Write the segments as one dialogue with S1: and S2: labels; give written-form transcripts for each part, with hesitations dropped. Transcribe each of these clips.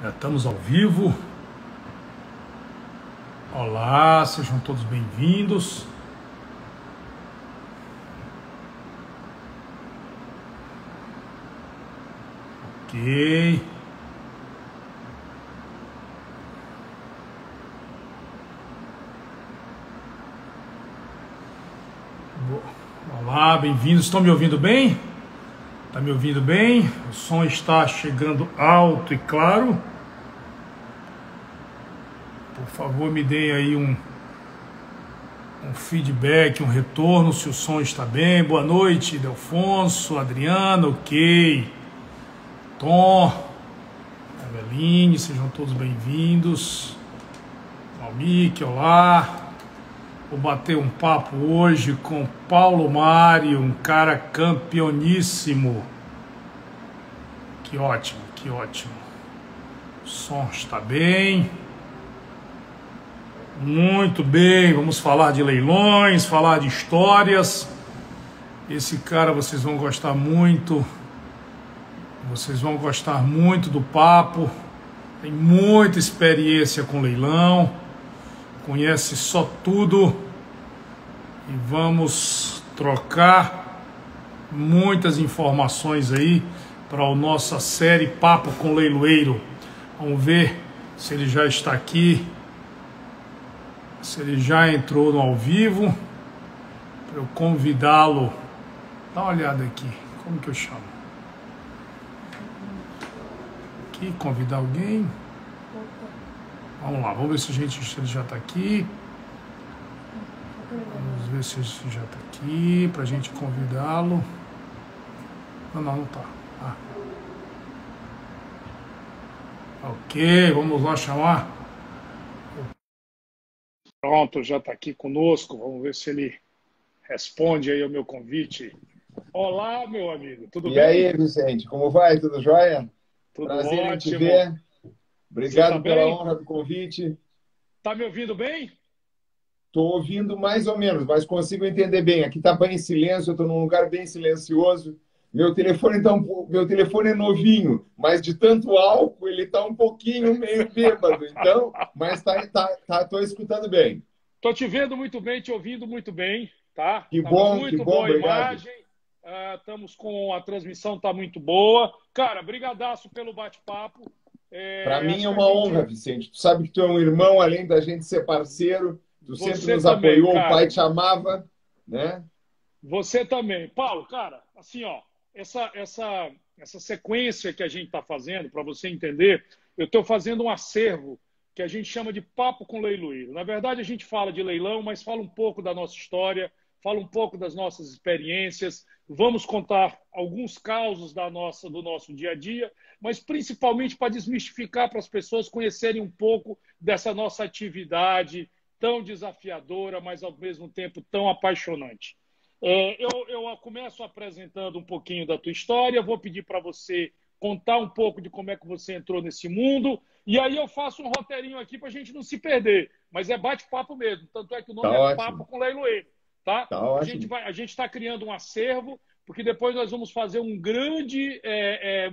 S1: Já estamos ao vivo. Olá, sejam todos bem-vindos. Ok. Olá, bem-vindos. Estão me ouvindo bem? Está me ouvindo bem? O som está chegando alto e claro. Por favor, me deem aí um feedback, um retorno, se o som está bem. Boa noite, Delfonso, Adriana, ok. Tom, Eveline, sejam todos bem-vindos. Almique, olá. Vou bater um papo hoje com Paulo Mário, um cara campeoníssimo. Que ótimo, que ótimo. O som está bem. Muito bem, vamos falar de leilões, falar de histórias. Esse cara vocês vão gostar muito. Vocês vão gostar muito do papo. Tem muita experiência com leilão. Conhece só tudo. E vamos trocar muitas informações aí para a nossa série Papo com Leiloeiro. Vamos ver se ele já está aqui. Se ele já entrou no ao vivo, para eu convidá-lo. Dá uma olhada aqui, como que eu chamo? Aqui, convidar alguém. Vamos lá, vamos ver se ele já está aqui. Vamos ver se ele já está aqui, para a gente convidá-lo. Não está. Ah. Ok, vamos lá chamar. Pronto, já está aqui conosco. Vamos ver se ele responde aí ao meu convite. Olá, meu amigo, tudo bem?
S2: E aí, Vicente, como vai? Tudo jóia?
S1: Tudo
S2: Prazer
S1: ótimo.
S2: em te ver. Obrigado
S1: tá
S2: pela
S1: bem?
S2: honra do convite.
S1: Tá me ouvindo bem?
S2: Estou ouvindo mais ou menos, mas consigo entender bem. Aqui está bem em silêncio, eu estou num lugar bem silencioso. Meu telefone meu telefone é novinho, mas de tanto álcool ele está um pouquinho meio bêbado. Então, mas tô escutando bem.
S1: Tô te vendo muito bem, te ouvindo muito bem, tá?
S2: Que
S1: Tá
S2: bom,
S1: muito boa a
S2: obrigado.
S1: imagem. Estamos com a transmissão, tá muito boa. Cara, brigadaço pelo bate-papo.
S2: Para mim
S1: Acho
S2: é
S1: que a
S2: uma
S1: gente...
S2: honra, Vicente. Tu sabe que tu é um irmão, além da gente ser parceiro. Tu sempre
S1: Você
S2: nos
S1: também,
S2: apoiou, o
S1: cara.
S2: pai te amava, né?
S1: Você também. Paulo, cara, assim, ó, essa sequência que a gente está fazendo, para você entender, eu estou fazendo um acervo que a gente chama de Papo com Leiloeiro. Na verdade, a gente fala de leilão, mas fala um pouco da nossa história, fala um pouco das nossas experiências, vamos contar alguns causos do nosso dia a dia, mas principalmente para desmistificar, para as pessoas conhecerem um pouco dessa nossa atividade tão desafiadora, mas ao mesmo tempo tão apaixonante. Eu começo apresentando um pouquinho da tua história, vou pedir para você contar um pouco de como é que você entrou nesse mundo, e aí eu faço um roteirinho aqui para a gente não se perder, mas é bate-papo mesmo, tanto é que o
S2: Tá
S1: nome é Papo
S2: ótimo,
S1: com Leiloeiro, tá?
S2: tá ótimo.
S1: A gente está criando um acervo, porque depois nós vamos fazer um grande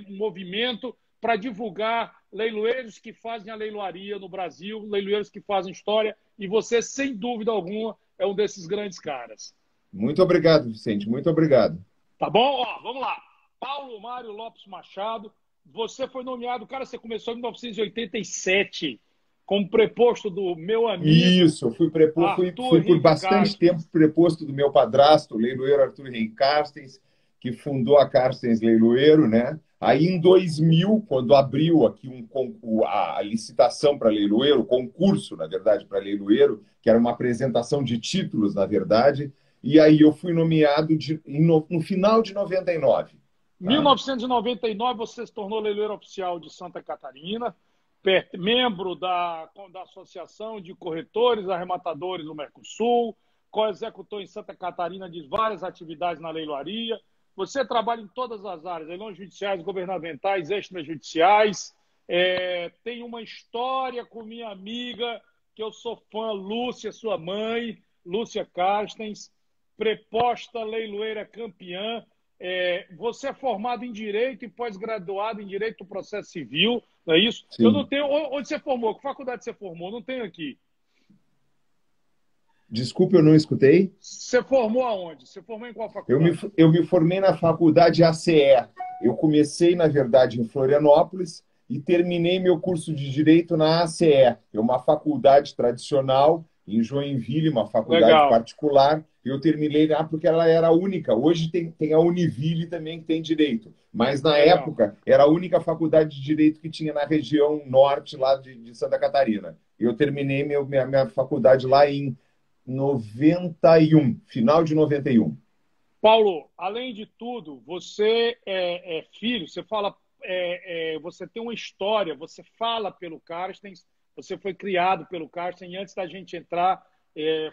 S1: movimento para divulgar leiloeiros que fazem a leiloaria no Brasil, leiloeiros que fazem história, e você, sem dúvida alguma, é um desses grandes caras.
S2: Muito obrigado, Vicente, muito obrigado.
S1: Tá bom? Ó, vamos lá. Paulo Mário Lopes Machado, você foi nomeado, cara, você começou em 1987 como preposto do meu amigo
S2: Isso, eu
S1: Arthur
S2: fui por
S1: Henrique
S2: bastante tempo
S1: Carstens.
S2: preposto do meu padrasto, o leiloeiro Arthur Henrique Carstens, que fundou a Carstens Leiloeiro, né? Aí em 2000, quando abriu aqui a licitação para leiloeiro, o concurso, na verdade, para leiloeiro, que era uma apresentação de títulos, na verdade, e aí eu fui nomeado no final de 99.
S1: Em
S2: Tá?
S1: 1999, você se tornou leiloeiro oficial de Santa Catarina, membro da Associação de Corretores Arrematadores do Mercosul, co-executor em Santa Catarina de várias atividades na leiloaria. Você trabalha em todas as áreas, leilões judiciais, governamentais, extrajudiciais. Tem uma história com minha amiga, que eu sou fã, Lúcia, sua mãe, Lúcia Carstens, preposta leiloeira campeã. você é formado em Direito e pós-graduado em Direito do Processo Civil, não é isso? Eu não
S2: Sim.
S1: tenho... Onde você formou? Que faculdade você formou? Não tenho aqui.
S2: Desculpe, eu não escutei.
S1: Você formou aonde? Você formou em qual
S2: Eu me,
S1: faculdade?
S2: eu me formei na faculdade ACE. Eu comecei, na verdade, em Florianópolis e terminei meu curso de Direito na ACE. É uma faculdade tradicional em Joinville, uma faculdade
S1: Legal,
S2: particular. Eu terminei lá porque ela era a única. Hoje tem a Univille também que tem Direito. Mas na
S1: legal.
S2: época era a única faculdade de Direito que tinha na região norte lá de Santa Catarina. Eu terminei minha faculdade lá em 91, final de 91.
S1: Paulo, além de tudo, você é filho, você fala, você tem uma história, você fala pelo Carstens, você foi criado pelo Carstens, e antes da gente entrar,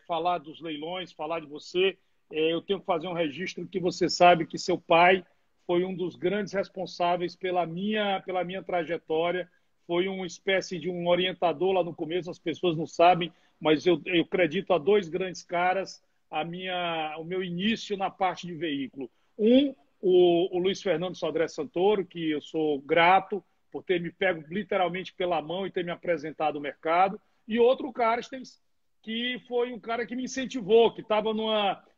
S1: falar dos leilões, falar de você, eu tenho que fazer um registro que você sabe que seu pai foi um dos grandes responsáveis pela minha trajetória, foi uma espécie de um orientador lá no começo, as pessoas não sabem, mas eu acredito a dois grandes caras o meu início na parte de veículo. O Luiz Fernando Sodré Santoro, que eu sou grato por ter me pego literalmente pela mão e ter me apresentado ao mercado, e outro, o Carstens, que foi um cara que me incentivou, que estava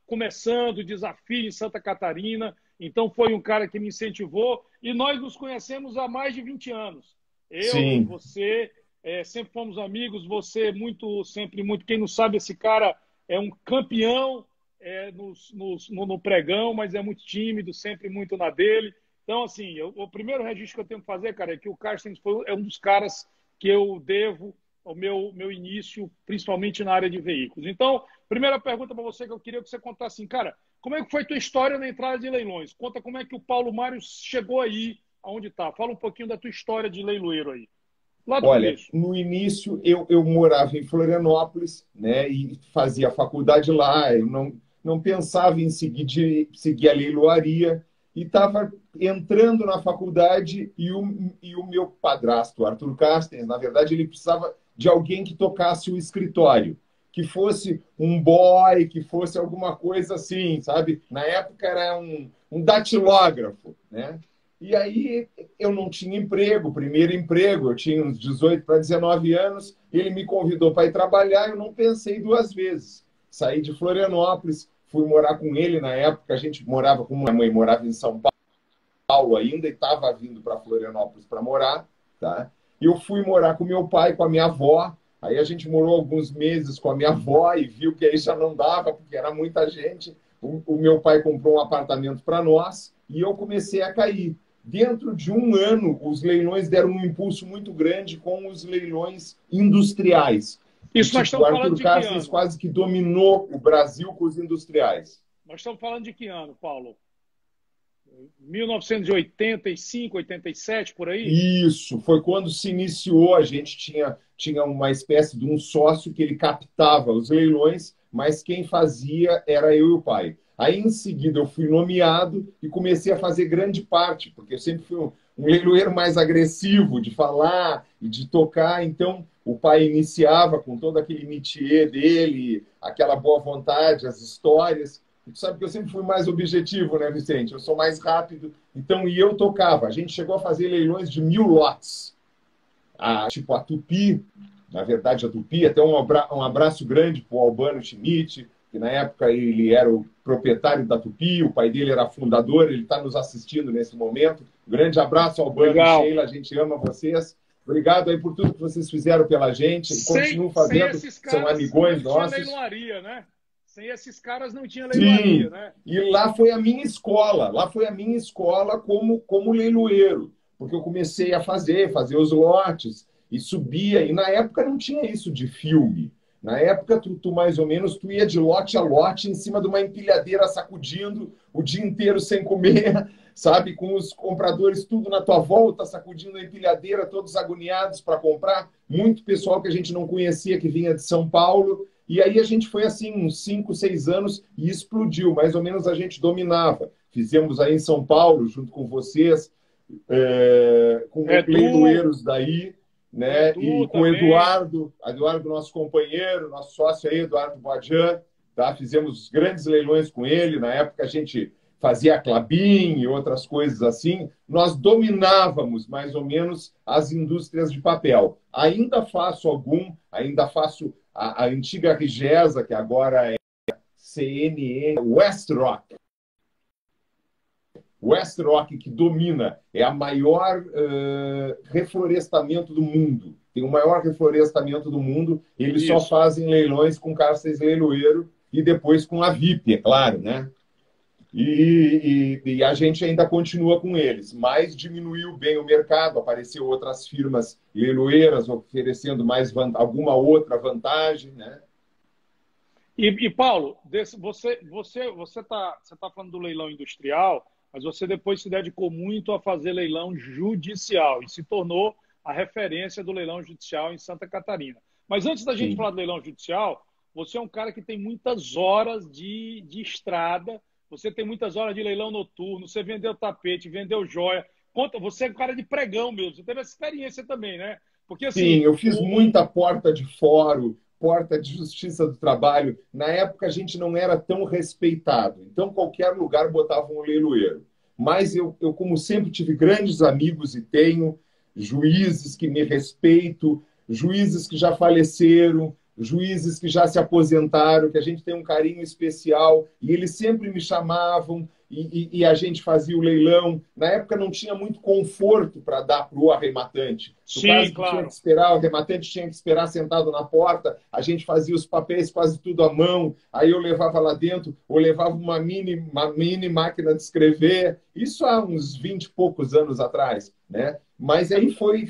S1: começando o desafio em Santa Catarina, então foi um cara que me incentivou, e nós nos conhecemos há mais de 20 anos. Eu,
S2: Sim,
S1: você, sempre fomos amigos, você sempre muito, quem não sabe, esse cara é um campeão no pregão, mas é muito tímido, sempre muito na dele. Então, assim, o primeiro registro que eu tenho que fazer, cara, é que o Carstens é um dos caras que eu devo ao meu início, principalmente na área de veículos. Então, primeira pergunta para você que eu queria que você contasse assim, cara, como é que foi a tua história na entrada de leilões? Conta como é que o Paulo Mário chegou aí, aonde está. Fala um pouquinho da tua história de leiloeiro aí, lá do
S2: olha,
S1: começo.
S2: no início eu morava em Florianópolis, né, e fazia faculdade lá. Eu não pensava em seguir a leiloaria e estava entrando na faculdade e o meu padrasto, Arthur Castens, na verdade, ele precisava de alguém que tocasse o escritório, que fosse um boy, que fosse alguma coisa assim, sabe? Na época era um datilógrafo, né? E aí eu não tinha emprego, primeiro emprego, eu tinha uns 18 para 19 anos, ele me convidou para ir trabalhar, eu não pensei duas vezes. Saí de Florianópolis, fui morar com ele na época, a gente morava com minha mãe, morava em São Paulo ainda e estava vindo para Florianópolis para morar, tá? E eu fui morar com meu pai, com a minha avó, aí a gente morou alguns meses com a minha avó e viu que aí já não dava, porque era muita gente. O meu pai comprou um apartamento para nós e eu comecei a cair. Dentro de um ano, os leilões deram um impulso muito grande com os leilões industriais. Que,
S1: Isso nós
S2: tipo, o
S1: estamos falando
S2: Arthur
S1: de que
S2: Carstens
S1: ano?
S2: quase que dominou o Brasil com os industriais.
S1: Nós estamos falando de que ano, Paulo? 1985, 87, por aí?
S2: Isso, foi quando se iniciou. A gente tinha uma espécie de um sócio que ele captava os leilões, mas quem fazia era eu e o pai. Aí, em seguida, eu fui nomeado e comecei a fazer grande parte, porque eu sempre fui um leiloeiro mais agressivo de falar e de tocar. Então, o pai iniciava com todo aquele métier dele, aquela boa vontade, as histórias. E tu sabe que eu sempre fui mais objetivo, né, Vicente? Eu sou mais rápido. Então, e eu tocava. A gente chegou a fazer leilões de 1.000 lotes. Tipo a Tupi, na verdade, a Tupi, até um abraço grande para o Albano Schmidt, que na época ele era o proprietário da Tupi, o pai dele era fundador, ele está nos assistindo nesse momento. Grande abraço, Albano e
S1: Legal.
S2: Sheila, a gente ama vocês. Obrigado aí por tudo que vocês fizeram pela gente e continuam
S1: Sem
S2: fazendo,
S1: esses
S2: são
S1: caras,
S2: amigões
S1: não tinha
S2: nossos.
S1: leiloaria, né? Sem esses caras, não tinha leiloaria,
S2: Sim,
S1: né?
S2: e lá foi a minha escola, lá foi a minha escola como leiloeiro, porque eu comecei a fazer os lotes e subia, e na época não tinha isso de filme. Na época, tu mais ou menos, tu ia de lote a lote em cima de uma empilhadeira sacudindo o dia inteiro sem comer, sabe? Com os compradores tudo na tua volta, sacudindo a empilhadeira, todos agoniados para comprar. Muito pessoal que a gente não conhecia que vinha de São Paulo. E aí a gente foi assim, uns 5, 6 anos e explodiu. Mais ou menos a gente dominava. Fizemos aí em São Paulo, junto com vocês, com
S1: Edu,
S2: leiloeiros daí,
S1: o
S2: né? E
S1: Edu
S2: com o
S1: também.
S2: Eduardo, nosso companheiro, nosso sócio aí, Eduardo Boadjan, tá? Fizemos grandes leilões com ele. Na época a gente fazia a Klabin e outras coisas assim, nós dominávamos mais ou menos as indústrias de papel. Ainda faço a antiga Rigesa, que agora é CNN, Westrock, que domina, é a maior reflorestamento do mundo. Tem o maior reflorestamento do mundo. Eles só fazem leilões com Carstens Leiloeiro e depois com a VIP, é claro, né? E a gente ainda continua com eles, mas diminuiu bem o mercado, apareceu outras firmas leiloeiras oferecendo mais alguma outra vantagem, né?
S1: Paulo, você tá falando do leilão industrial, mas você depois se dedicou muito a fazer leilão judicial e se tornou a referência do leilão judicial em Santa Catarina. Mas antes da gente falar do leilão judicial, você é um cara que tem muitas horas de estrada, você tem muitas horas de leilão noturno, você vendeu tapete, vendeu joia. Você é um cara de pregão mesmo, você teve essa experiência também, né?
S2: Porque, assim, sim, eu fiz muita porta de fórum, porta de justiça do trabalho. Na época, a gente não era tão respeitado. Então, qualquer lugar botava um leiloeiro. Mas eu, como sempre, tive grandes amigos e tenho juízes que me respeito, juízes que já faleceram, juízes que já se aposentaram, que a gente tem um carinho especial. E eles sempre me chamavam e a gente fazia o leilão. Na época não tinha muito conforto para dar para o arrematante. No caso que tinha que esperar, o arrematante tinha que esperar sentado na porta, a gente fazia os papéis quase tudo à mão, aí eu levava lá dentro, ou levava uma mini máquina de escrever, isso há uns 20 e poucos anos atrás, né? Mas aí foi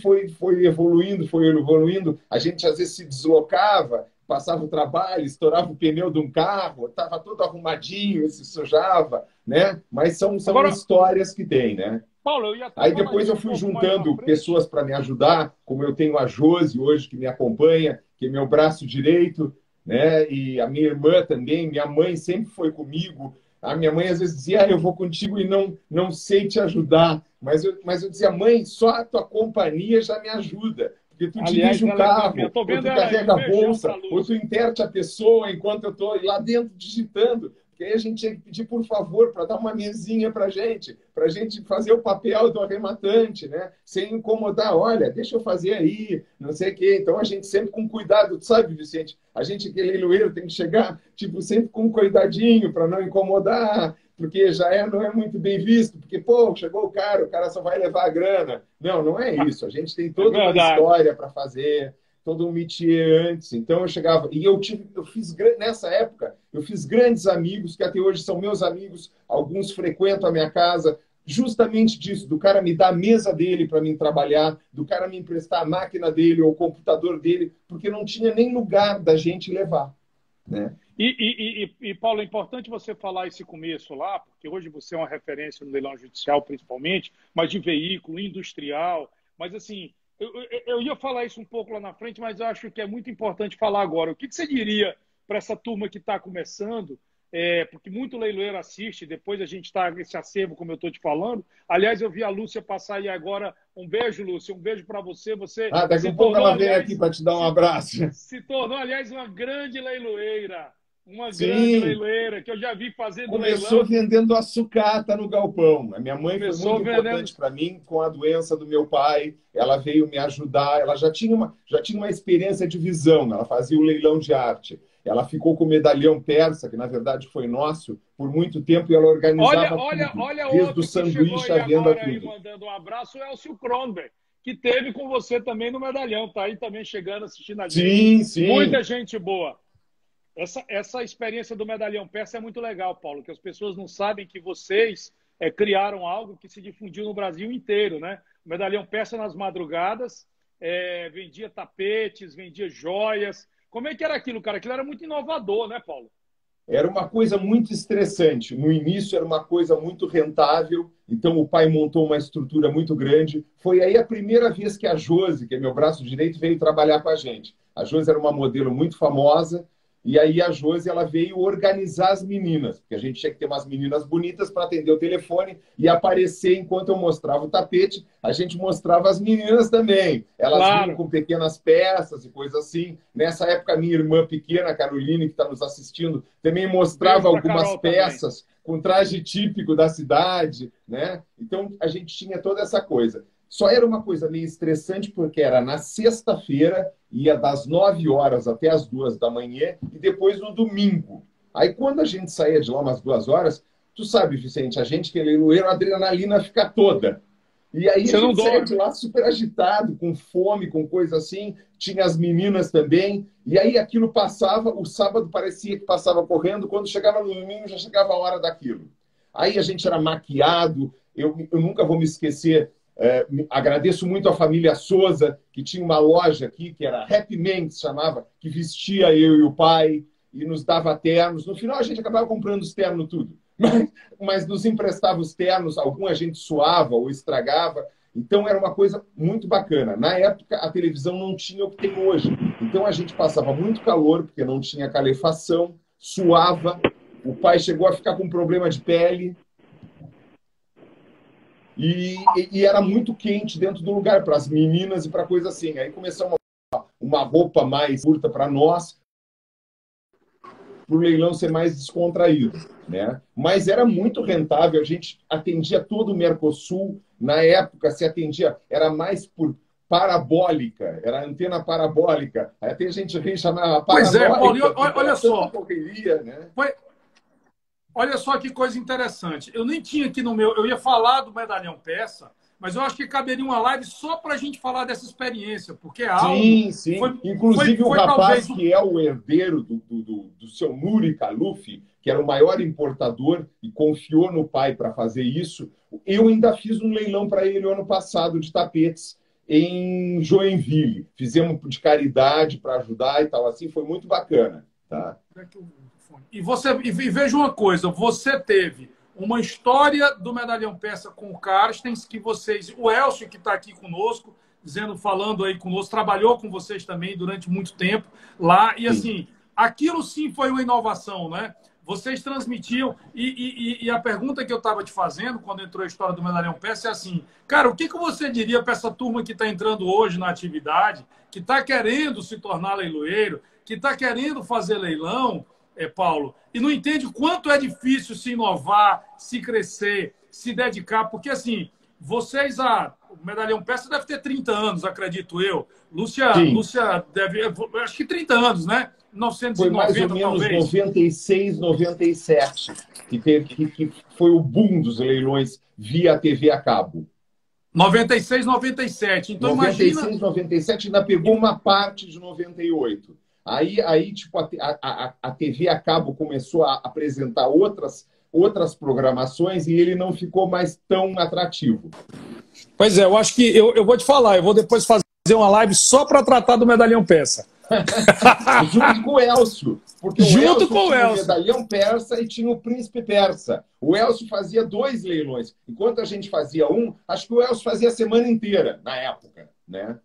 S2: evoluindo, a gente às vezes se deslocava, passava o trabalho, estourava o pneu de um carro, estava todo arrumadinho, se sujava, né? Mas são agora, histórias que tem, né?
S1: Paulo,
S2: aí depois eu fui juntando pessoas para me ajudar, como eu tenho a Josi hoje, que me acompanha, que é meu braço direito, né? E a minha irmã também, minha mãe sempre foi comigo. A minha mãe às vezes dizia, eu vou contigo e não sei te ajudar. Mas eu dizia, mãe, só a tua companhia já me ajuda. Porque tu dirige o carro, ou tu carrega a bolsa, ou tu interte a pessoa enquanto eu estou lá dentro digitando. Porque aí a gente tinha que pedir, por favor, para dar uma mesinha para a gente fazer o papel do arrematante, né? Sem incomodar. Olha, deixa eu fazer aí, não sei o quê. Então, a gente sempre com cuidado, sabe, Vicente? A gente, que é leiloeiro, tem que chegar, sempre com cuidadinho para não incomodar, porque não é muito bem visto, porque, pô, chegou o cara só vai levar a grana. Não é isso. A gente tem toda uma história para fazer, todo um métier antes. Então eu chegava e nessa época eu fiz grandes amigos que até hoje são meus amigos. Alguns frequentam a minha casa justamente disso, do cara me dar a mesa dele para mim trabalhar, do cara me emprestar a máquina dele ou o computador dele, porque não tinha nem lugar da gente levar, né?
S1: Paulo, é importante você falar esse começo lá, porque hoje você é uma referência no leilão judicial, principalmente, mas de veículo, industrial. Mas, assim, eu ia falar isso um pouco lá na frente, mas eu acho que é muito importante falar agora. O que você diria para essa turma que está começando? Porque muito leiloeiro assiste, depois a gente está nesse acervo, como eu estou te falando. Aliás, eu vi a Lúcia passar aí agora. Um beijo, Lúcia, um beijo para você.
S2: Daqui a pouco ela vem aqui para te dar um abraço.
S1: Se tornou, aliás, uma grande leiloeira. Grande leiloeira, que eu já vi fazendo
S2: Começou vendendo a sucata no galpão. A minha mãe foi muito importante para mim, com a doença do meu pai. Ela veio me ajudar. Ela já tinha uma experiência de visão. Ela fazia o leilão de arte. Ela ficou com o medalhão persa, que na verdade foi nosso, por muito tempo, e ela organizava tudo.
S1: Olha
S2: desde o sanduíche à venda, tudo.
S1: Aí mandando um abraço, é o Elcio Kronberg, que teve com você também no medalhão. Tá aí também chegando, assistindo a gente.
S2: Sim.
S1: Muita gente boa. Essa experiência do medalhão persa é muito legal, Paulo, que as pessoas não sabem que vocês criaram algo que se difundiu no Brasil inteiro, né? O medalhão persa nas madrugadas vendia tapetes, vendia joias. Como é que era aquilo, cara? Aquilo era muito inovador, né, Paulo?
S2: Era uma coisa muito estressante. No início era uma coisa muito rentável, então o pai montou uma estrutura muito grande. Foi aí a primeira vez que a Josi, que é meu braço direito, veio trabalhar com a gente. A Josi era uma modelo muito famosa, e aí a Josi ela veio organizar as meninas, porque a gente tinha que ter umas meninas bonitas para atender o telefone e aparecer enquanto eu mostrava o tapete, a gente mostrava as meninas também. Elas vinham com pequenas peças e coisas assim. Nessa época, minha irmã pequena, Caroline, que está nos assistindo, também mostrava algumas peças com traje típico da cidade, né? Então, a gente tinha toda essa coisa. Só era uma coisa meio estressante, porque era na sexta-feira, ia das 9 horas até as 2 da manhã, e depois no domingo. Aí, quando a gente saía de lá umas 2 horas, tu sabe, Vicente, a gente que é leiloeiro, a adrenalina fica toda. E aí
S1: Você
S2: a
S1: não
S2: gente saía
S1: dorme.
S2: de lá super agitado, com fome, com coisa assim. Tinha as meninas também. E aí aquilo passava, o sábado parecia que passava correndo, quando chegava no domingo já chegava a hora daquilo. Aí a gente era maquiado. Eu nunca vou me esquecer. Agradeço muito à família Souza, que tinha uma loja aqui, que era Happy Man, que se chamava, que vestia eu e o pai e nos dava ternos. No final, a gente acabava comprando os ternos tudo. Mas nos emprestava os ternos, algum a gente suava ou estragava. Então, era uma coisa muito bacana. Na época, a televisão não tinha o que tem hoje. Então, a gente passava muito calor, porque não tinha calefação, suava. O pai chegou a ficar com problema de pele. E era muito quente dentro do lugar, para as meninas e para coisa assim. Aí começamos uma roupa mais curta para nós, para o leilão ser mais descontraído, né? Mas era muito rentável, a gente atendia todo o Mercosul, na época se atendia, era mais por parabólica, era antena parabólica, aí até a gente ri, chamava
S3: Pois é,
S2: parabólica,
S3: Paulinho, olha só.
S2: correria, né?
S3: Olha só que coisa interessante. Eu nem tinha aqui no meu. Eu ia falar do medalhão persa, mas eu acho que caberia uma live só para a gente falar dessa experiência, porque é algo.
S2: Sim, sim. Inclusive, o rapaz
S3: talvez...
S2: que é o herdeiro do seu Nuri Khaluf, que era o maior importador e confiou no pai para fazer isso, eu ainda fiz um leilão para ele ano passado de tapetes em Joinville. Fizemos de caridade para ajudar e tal, assim, foi muito bacana. Tá?
S3: E veja uma coisa, você teve uma história do medalhão persa com o Carstens, que vocês, o Elcio que está aqui conosco, falando aí conosco, trabalhou com vocês também durante muito tempo lá, e assim, aquilo sim foi uma inovação, né? Vocês transmitiam, e a pergunta que eu estava te fazendo quando entrou a história do medalhão persa é assim, cara, o que você diria para essa turma que está entrando hoje na atividade, que está querendo se tornar leiloeiro, que está querendo fazer leilão, Paulo, e não entende quanto é difícil se inovar, se crescer, se dedicar, porque assim, vocês, o medalhão persa deve ter 30 anos, acredito eu. Lúcia deve, acho que 30 anos, né? 1990,
S2: foi mais ou menos
S3: talvez.
S2: 96, 97, que foi o boom dos leilões via TV a cabo.
S3: 96, 97. Então,
S2: 96,
S3: imagina...
S2: 97 ainda pegou uma parte de 98. Aí tipo, a TV a cabo começou a apresentar outras programações e ele não ficou mais tão atrativo.
S3: Pois é, eu acho que eu vou te falar, eu vou depois fazer uma live só para tratar do medalhão persa.
S2: Junto com o Elcio. Porque
S3: junto
S2: o
S3: com o Elcio.
S2: Tinha o medalhão persa e tinha o príncipe persa. O Elcio fazia 2 leilões. Enquanto a gente fazia um, acho que o Elcio fazia a semana inteira, na época, né?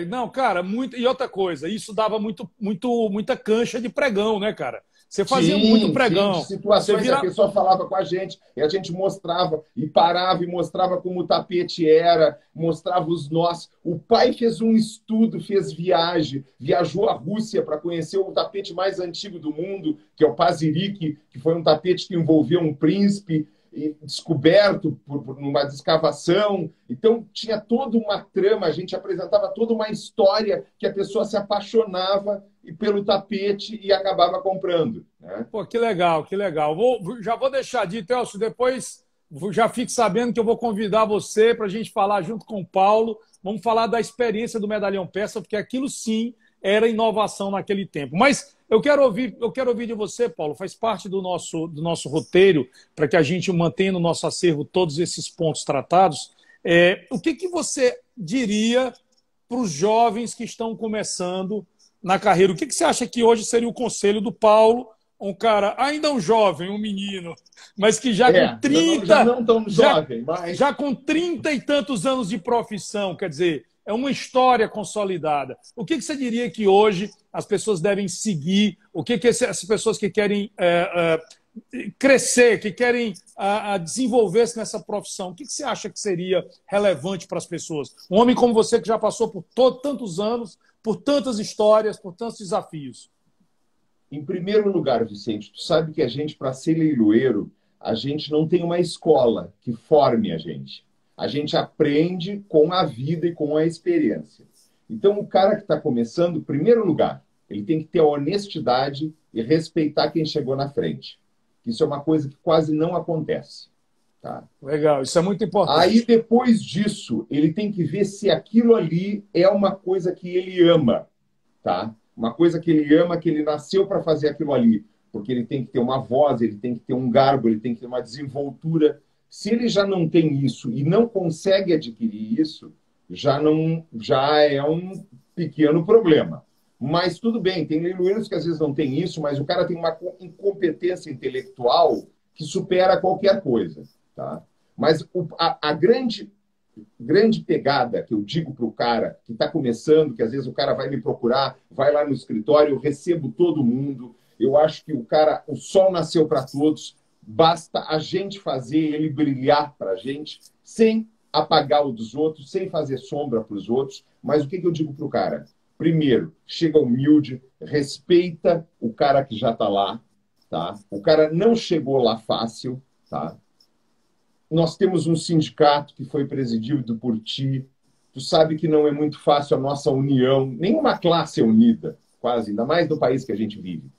S3: Não, cara, muito. E outra coisa, isso dava muita cancha de pregão, né, cara? Você fazia muito pregão.
S2: Sim, de situações a pessoa falava com a gente e a gente mostrava e parava e mostrava como o tapete era, mostrava os nós. O pai fez um estudo, fez viajou à Rússia para conhecer o tapete mais antigo do mundo, que é o Pazyryk, que foi um tapete que envolveu um príncipe descoberto por uma escavação. Então, tinha toda uma trama, a gente apresentava toda uma história que a pessoa se apaixonava pelo tapete e acabava comprando. Né?
S3: Pô, que legal, que legal. Já vou deixar dito, Elcio, depois já fique sabendo que eu vou convidar você para a gente falar junto com o Paulo. Vamos falar da experiência do medalhão persa, porque aquilo sim era inovação naquele tempo. Mas eu quero ouvir de você, Paulo, faz parte do nosso roteiro, para que a gente mantenha no nosso acervo todos esses pontos tratados. O que você diria para os jovens que estão começando na carreira? O que você acha que hoje seria o conselho do Paulo, um cara ainda um jovem, um menino, mas que já com 30...
S2: Já não tão jovem, mas...
S3: Já com 30 e tantos anos de profissão, quer dizer, é uma história consolidada. O que você diria que hoje as pessoas devem seguir? O que essas pessoas que querem crescer, que querem desenvolver-se nessa profissão, o que você acha que seria relevante para as pessoas? Um homem como você que já passou por tantos anos, por tantas histórias, por tantos desafios.
S2: Em primeiro lugar, Vicente, tu sabe que a gente, para ser leiloeiro, a gente não tem uma escola que forme a gente. A gente aprende com a vida e com a experiência. Então, o cara que está começando, em primeiro lugar, ele tem que ter a honestidade e respeitar quem chegou na frente. Isso é uma coisa que quase não acontece. Tá?
S3: Legal, isso é muito importante.
S2: Aí, depois disso, ele tem que ver se aquilo ali é uma coisa que ele ama. Tá? Uma coisa que ele ama, que ele nasceu para fazer aquilo ali. Porque ele tem que ter uma voz, ele tem que ter um garbo, ele tem que ter uma desenvoltura. Se ele já não tem isso e não consegue adquirir isso, já é um pequeno problema. Mas tudo bem, tem leiloeiros que às vezes não tem isso, mas o cara tem uma incompetência intelectual que supera qualquer coisa. Tá? Mas a grande pegada que eu digo para o cara que está começando, que às vezes o cara vai me procurar, vai lá no escritório, eu recebo todo mundo, eu acho que o sol nasceu para todos, basta a gente fazer ele brilhar para a gente, sem apagar o dos outros, sem fazer sombra para os outros. Mas o que eu digo para o cara? Primeiro, chega humilde, respeita o cara que já está lá. Tá? O cara não chegou lá fácil. Tá? Nós temos um sindicato que foi presidido por ti. Tu sabe que não é muito fácil a nossa união. Nenhuma classe é unida, quase, ainda mais no país que a gente vive.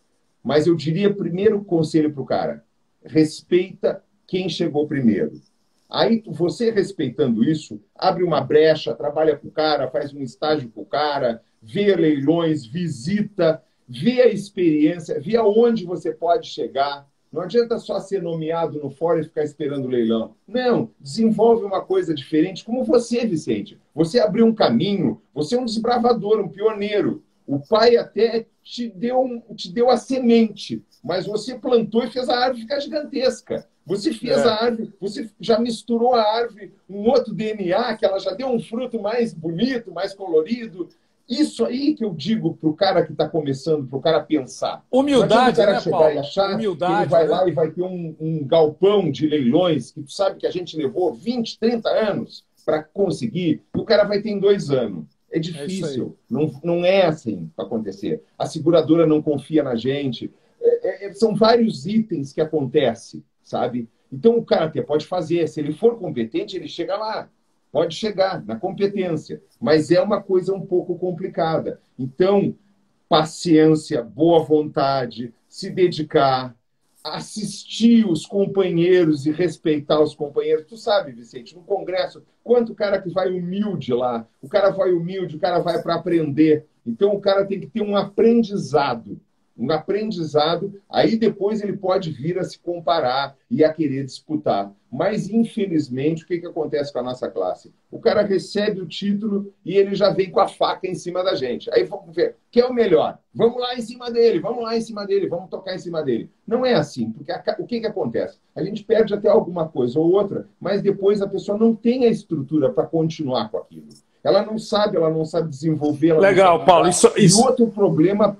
S2: Mas eu diria, primeiro conselho para o cara, respeita quem chegou primeiro. Aí, você respeitando isso, abre uma brecha, trabalha com o cara, faz um estágio com o cara, vê leilões, visita, vê a experiência, vê aonde você pode chegar. Não adianta só ser nomeado no fórum e ficar esperando o leilão. Não, desenvolve uma coisa diferente, como você, Vicente. Você abriu um caminho, você é um desbravador, um pioneiro. O pai até te deu a semente, mas você plantou e fez a árvore ficar gigantesca. Você fez a árvore, você já misturou a árvore, um outro DNA, que ela já deu um fruto mais bonito, mais colorido. Isso aí que eu digo para o cara que está começando, para o cara pensar.
S3: Humildade,
S2: o cara
S3: né,
S2: chegar
S3: Paulo?
S2: e achar
S3: Humildade,
S2: que ele vai
S3: né?
S2: lá e vai ter um galpão de leilões, que tu sabe que a gente levou 20, 30 anos para conseguir, e o cara vai ter em 2 anos. É difícil, não é assim para acontecer. A seguradora não confia na gente. São vários itens que acontecem, sabe? Então o cara até pode fazer, se ele for competente, ele chega lá. Pode chegar na competência, mas é uma coisa um pouco complicada. Então, paciência, boa vontade, se dedicar, assistir os companheiros e respeitar os companheiros. Tu sabe, Vicente, no congresso, quanto cara que vai humilde lá? O cara vai humilde, o cara vai para aprender. Então, o cara tem que ter um aprendizado. Aí depois ele pode vir a se comparar e a querer disputar. Mas, infelizmente, o que acontece com a nossa classe? O cara recebe o título e ele já vem com a faca em cima da gente. Aí vamos ver, quem é o melhor? Vamos lá em cima dele, vamos tocar em cima dele. Não é assim, porque o que acontece? A gente perde até alguma coisa ou outra, mas depois a pessoa não tem a estrutura para continuar com aquilo. Ela não sabe desenvolver.
S3: Legal, Paulo.
S2: E outro problema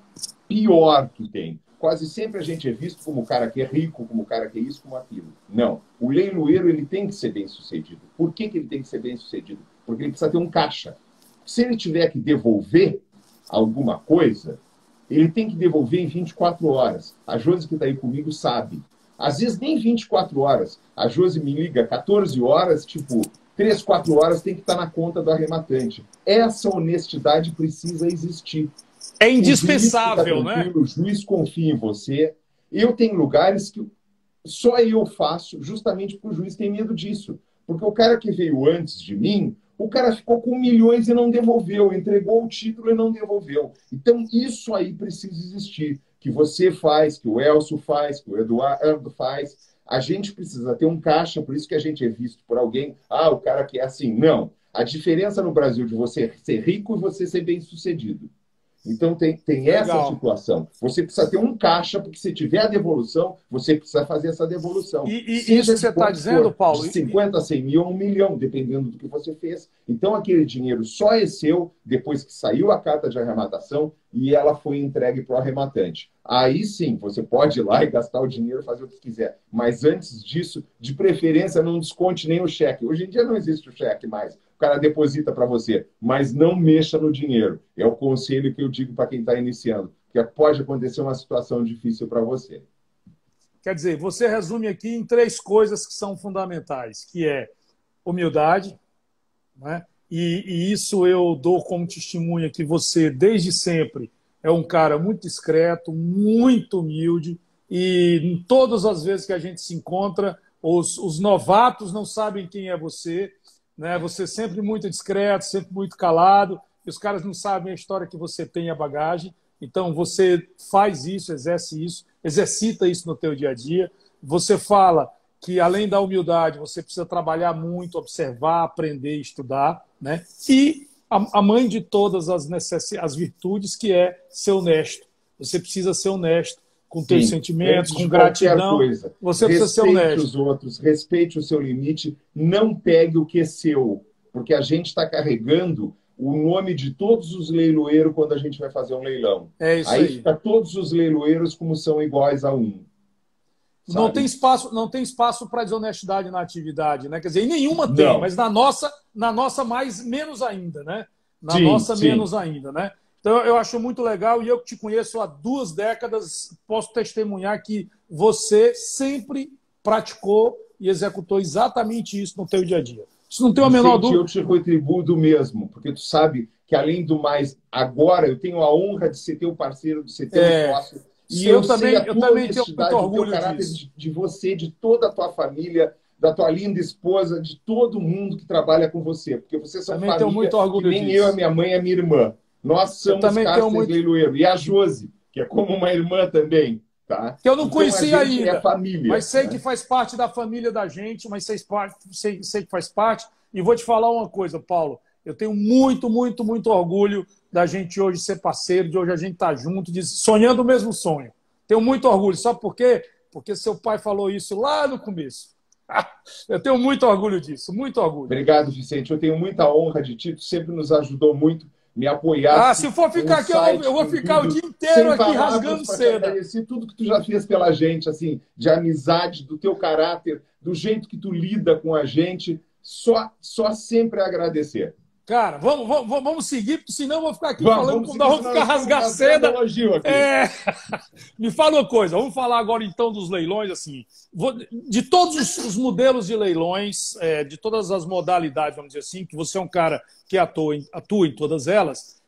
S2: pior que tem. Quase sempre a gente é visto como o cara que é rico, como o cara que é isso, como aquilo. Não. O leiloeiro ele tem que ser bem-sucedido. Por que ele tem que ser bem-sucedido? Porque ele precisa ter um caixa. Se ele tiver que devolver alguma coisa, ele tem que devolver em 24 horas. A Josi que está aí comigo sabe. Às vezes nem 24 horas. A Josi me liga 14 horas, tipo, 3, 4 horas tem que estar na conta do arrematante. Essa honestidade precisa existir.
S3: É indispensável, né?
S2: O juiz confia em você. Eu tenho lugares que só eu faço, justamente porque o juiz tem medo disso. Porque o cara que veio antes de mim, o cara ficou com milhões e não devolveu, entregou o título e não devolveu. Então, isso aí precisa existir. Que você faz, que o Elcio faz, que o Eduardo faz. A gente precisa ter um caixa, por isso que a gente é visto por alguém. Ah, o cara que é assim. Não. A diferença no Brasil de você ser rico e você ser bem-sucedido. Então, tem essa situação. Você precisa ter um caixa, porque se tiver a devolução, você precisa fazer essa devolução.
S3: E isso que você está dizendo, Paulo?
S2: De 50 a 100 mil a 1 milhão, dependendo do que você fez. Então, aquele dinheiro só é seu depois que saiu a carta de arrematação e ela foi entregue para o arrematante. Aí sim, você pode ir lá e gastar o dinheiro, fazer o que quiser. Mas antes disso, de preferência, não desconte nem o cheque. Hoje em dia não existe o cheque mais. O cara deposita para você, mas não mexa no dinheiro. É o conselho que eu digo para quem está iniciando, que pode acontecer uma situação difícil para você.
S3: Quer dizer, você resume aqui em 3 coisas que são fundamentais, que é humildade, né? E isso eu dou como testemunha que você, desde sempre, é um cara muito discreto, muito humilde, e em todas as vezes que a gente se encontra, os novatos não sabem quem é você, né? Você é sempre muito discreto, sempre muito calado, e os caras não sabem a história que você tem, a bagagem. Então, você faz isso, exerce isso, exercita isso no teu dia a dia. Você fala que, além da humildade, você precisa trabalhar muito, observar, aprender, estudar, né? E a mãe de todas as virtudes, que é ser honesto. Você precisa ser honesto com teus sentimentos, com gratidão. Você precisa ser honesto.
S2: Respeite os outros, respeite o seu limite, não pegue o que é seu, porque a gente está carregando o nome de todos os leiloeiros quando a gente vai fazer um leilão.
S3: É isso aí.
S2: Fica todos os leiloeiros como são iguais a um.
S3: Não tem espaço para desonestidade na atividade, né? Quer dizer, em nenhuma tem,
S2: Não.
S3: mas na nossa menos ainda, né? Menos ainda, né? Então, eu acho muito legal, e eu que te conheço há 2 décadas, posso testemunhar que você sempre praticou e executou exatamente isso no teu dia a dia. Isso não tem a menor dúvida.
S2: Eu te retribuo do mesmo, porque tu sabe que, além do mais, agora eu tenho a honra de ser teu parceiro, de ser teu sócio. E eu também tenho muito orgulho disso. De você, de toda a tua família, da tua linda esposa, de todo mundo que trabalha com você. Porque vocês são
S3: também tenho muito orgulho
S2: que nem
S3: disso.
S2: eu, a minha mãe e a minha irmã. Nós somos Carstens Leiloeiro. E a Josi, que é como uma irmã também. Tá?
S3: Que eu não conhecia ainda.
S2: É família,
S3: mas sei que faz parte da família da gente, mas sei que faz parte. E vou te falar uma coisa, Paulo. Eu tenho muito, muito, muito orgulho da gente hoje ser parceiro, de hoje a gente estar junto, sonhando o mesmo sonho. Tenho muito orgulho. Sabe por quê? Porque seu pai falou isso lá no começo. Eu tenho muito orgulho disso, muito orgulho.
S2: Obrigado, Vicente. Eu tenho muita honra de ti. Tu sempre nos ajudou muito, me apoiar.
S3: Se for ficar aqui, eu vou ficar o dia inteiro aqui rasgando seda.
S2: Tudo que tu já fez pela gente, assim, de amizade, do teu caráter, do jeito que tu lida com a gente, só sempre agradecer.
S3: Cara, vamos seguir, porque senão eu vou ficar aqui falando, vamos ficar rasgar seda. Me fala uma coisa, vamos falar agora então dos leilões, assim, de todos os modelos de leilões, de todas as modalidades, vamos dizer assim, que você é um cara que atua em todas elas,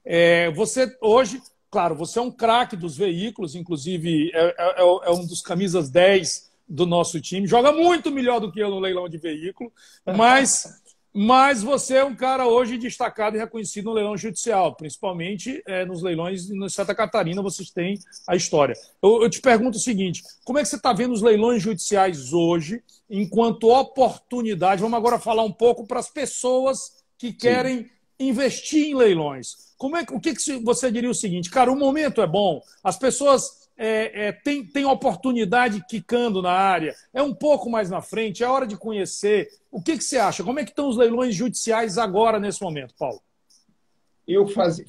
S3: você hoje, claro, você é um craque dos veículos, inclusive é um dos camisas 10 do nosso time, joga muito melhor do que eu no leilão de veículo, mas você é um cara hoje destacado e reconhecido no leilão judicial, principalmente nos leilões em Santa Catarina, vocês têm a história. Eu te pergunto o seguinte, como é que você está vendo os leilões judiciais hoje enquanto oportunidade? Vamos agora falar um pouco para as pessoas que querem investir em leilões. O que você diria o seguinte, cara, o momento é bom, as pessoas tem oportunidade quicando na área, é um pouco mais na frente, é hora de conhecer. O que você acha? Como é que estão os leilões judiciais agora, nesse momento, Paulo?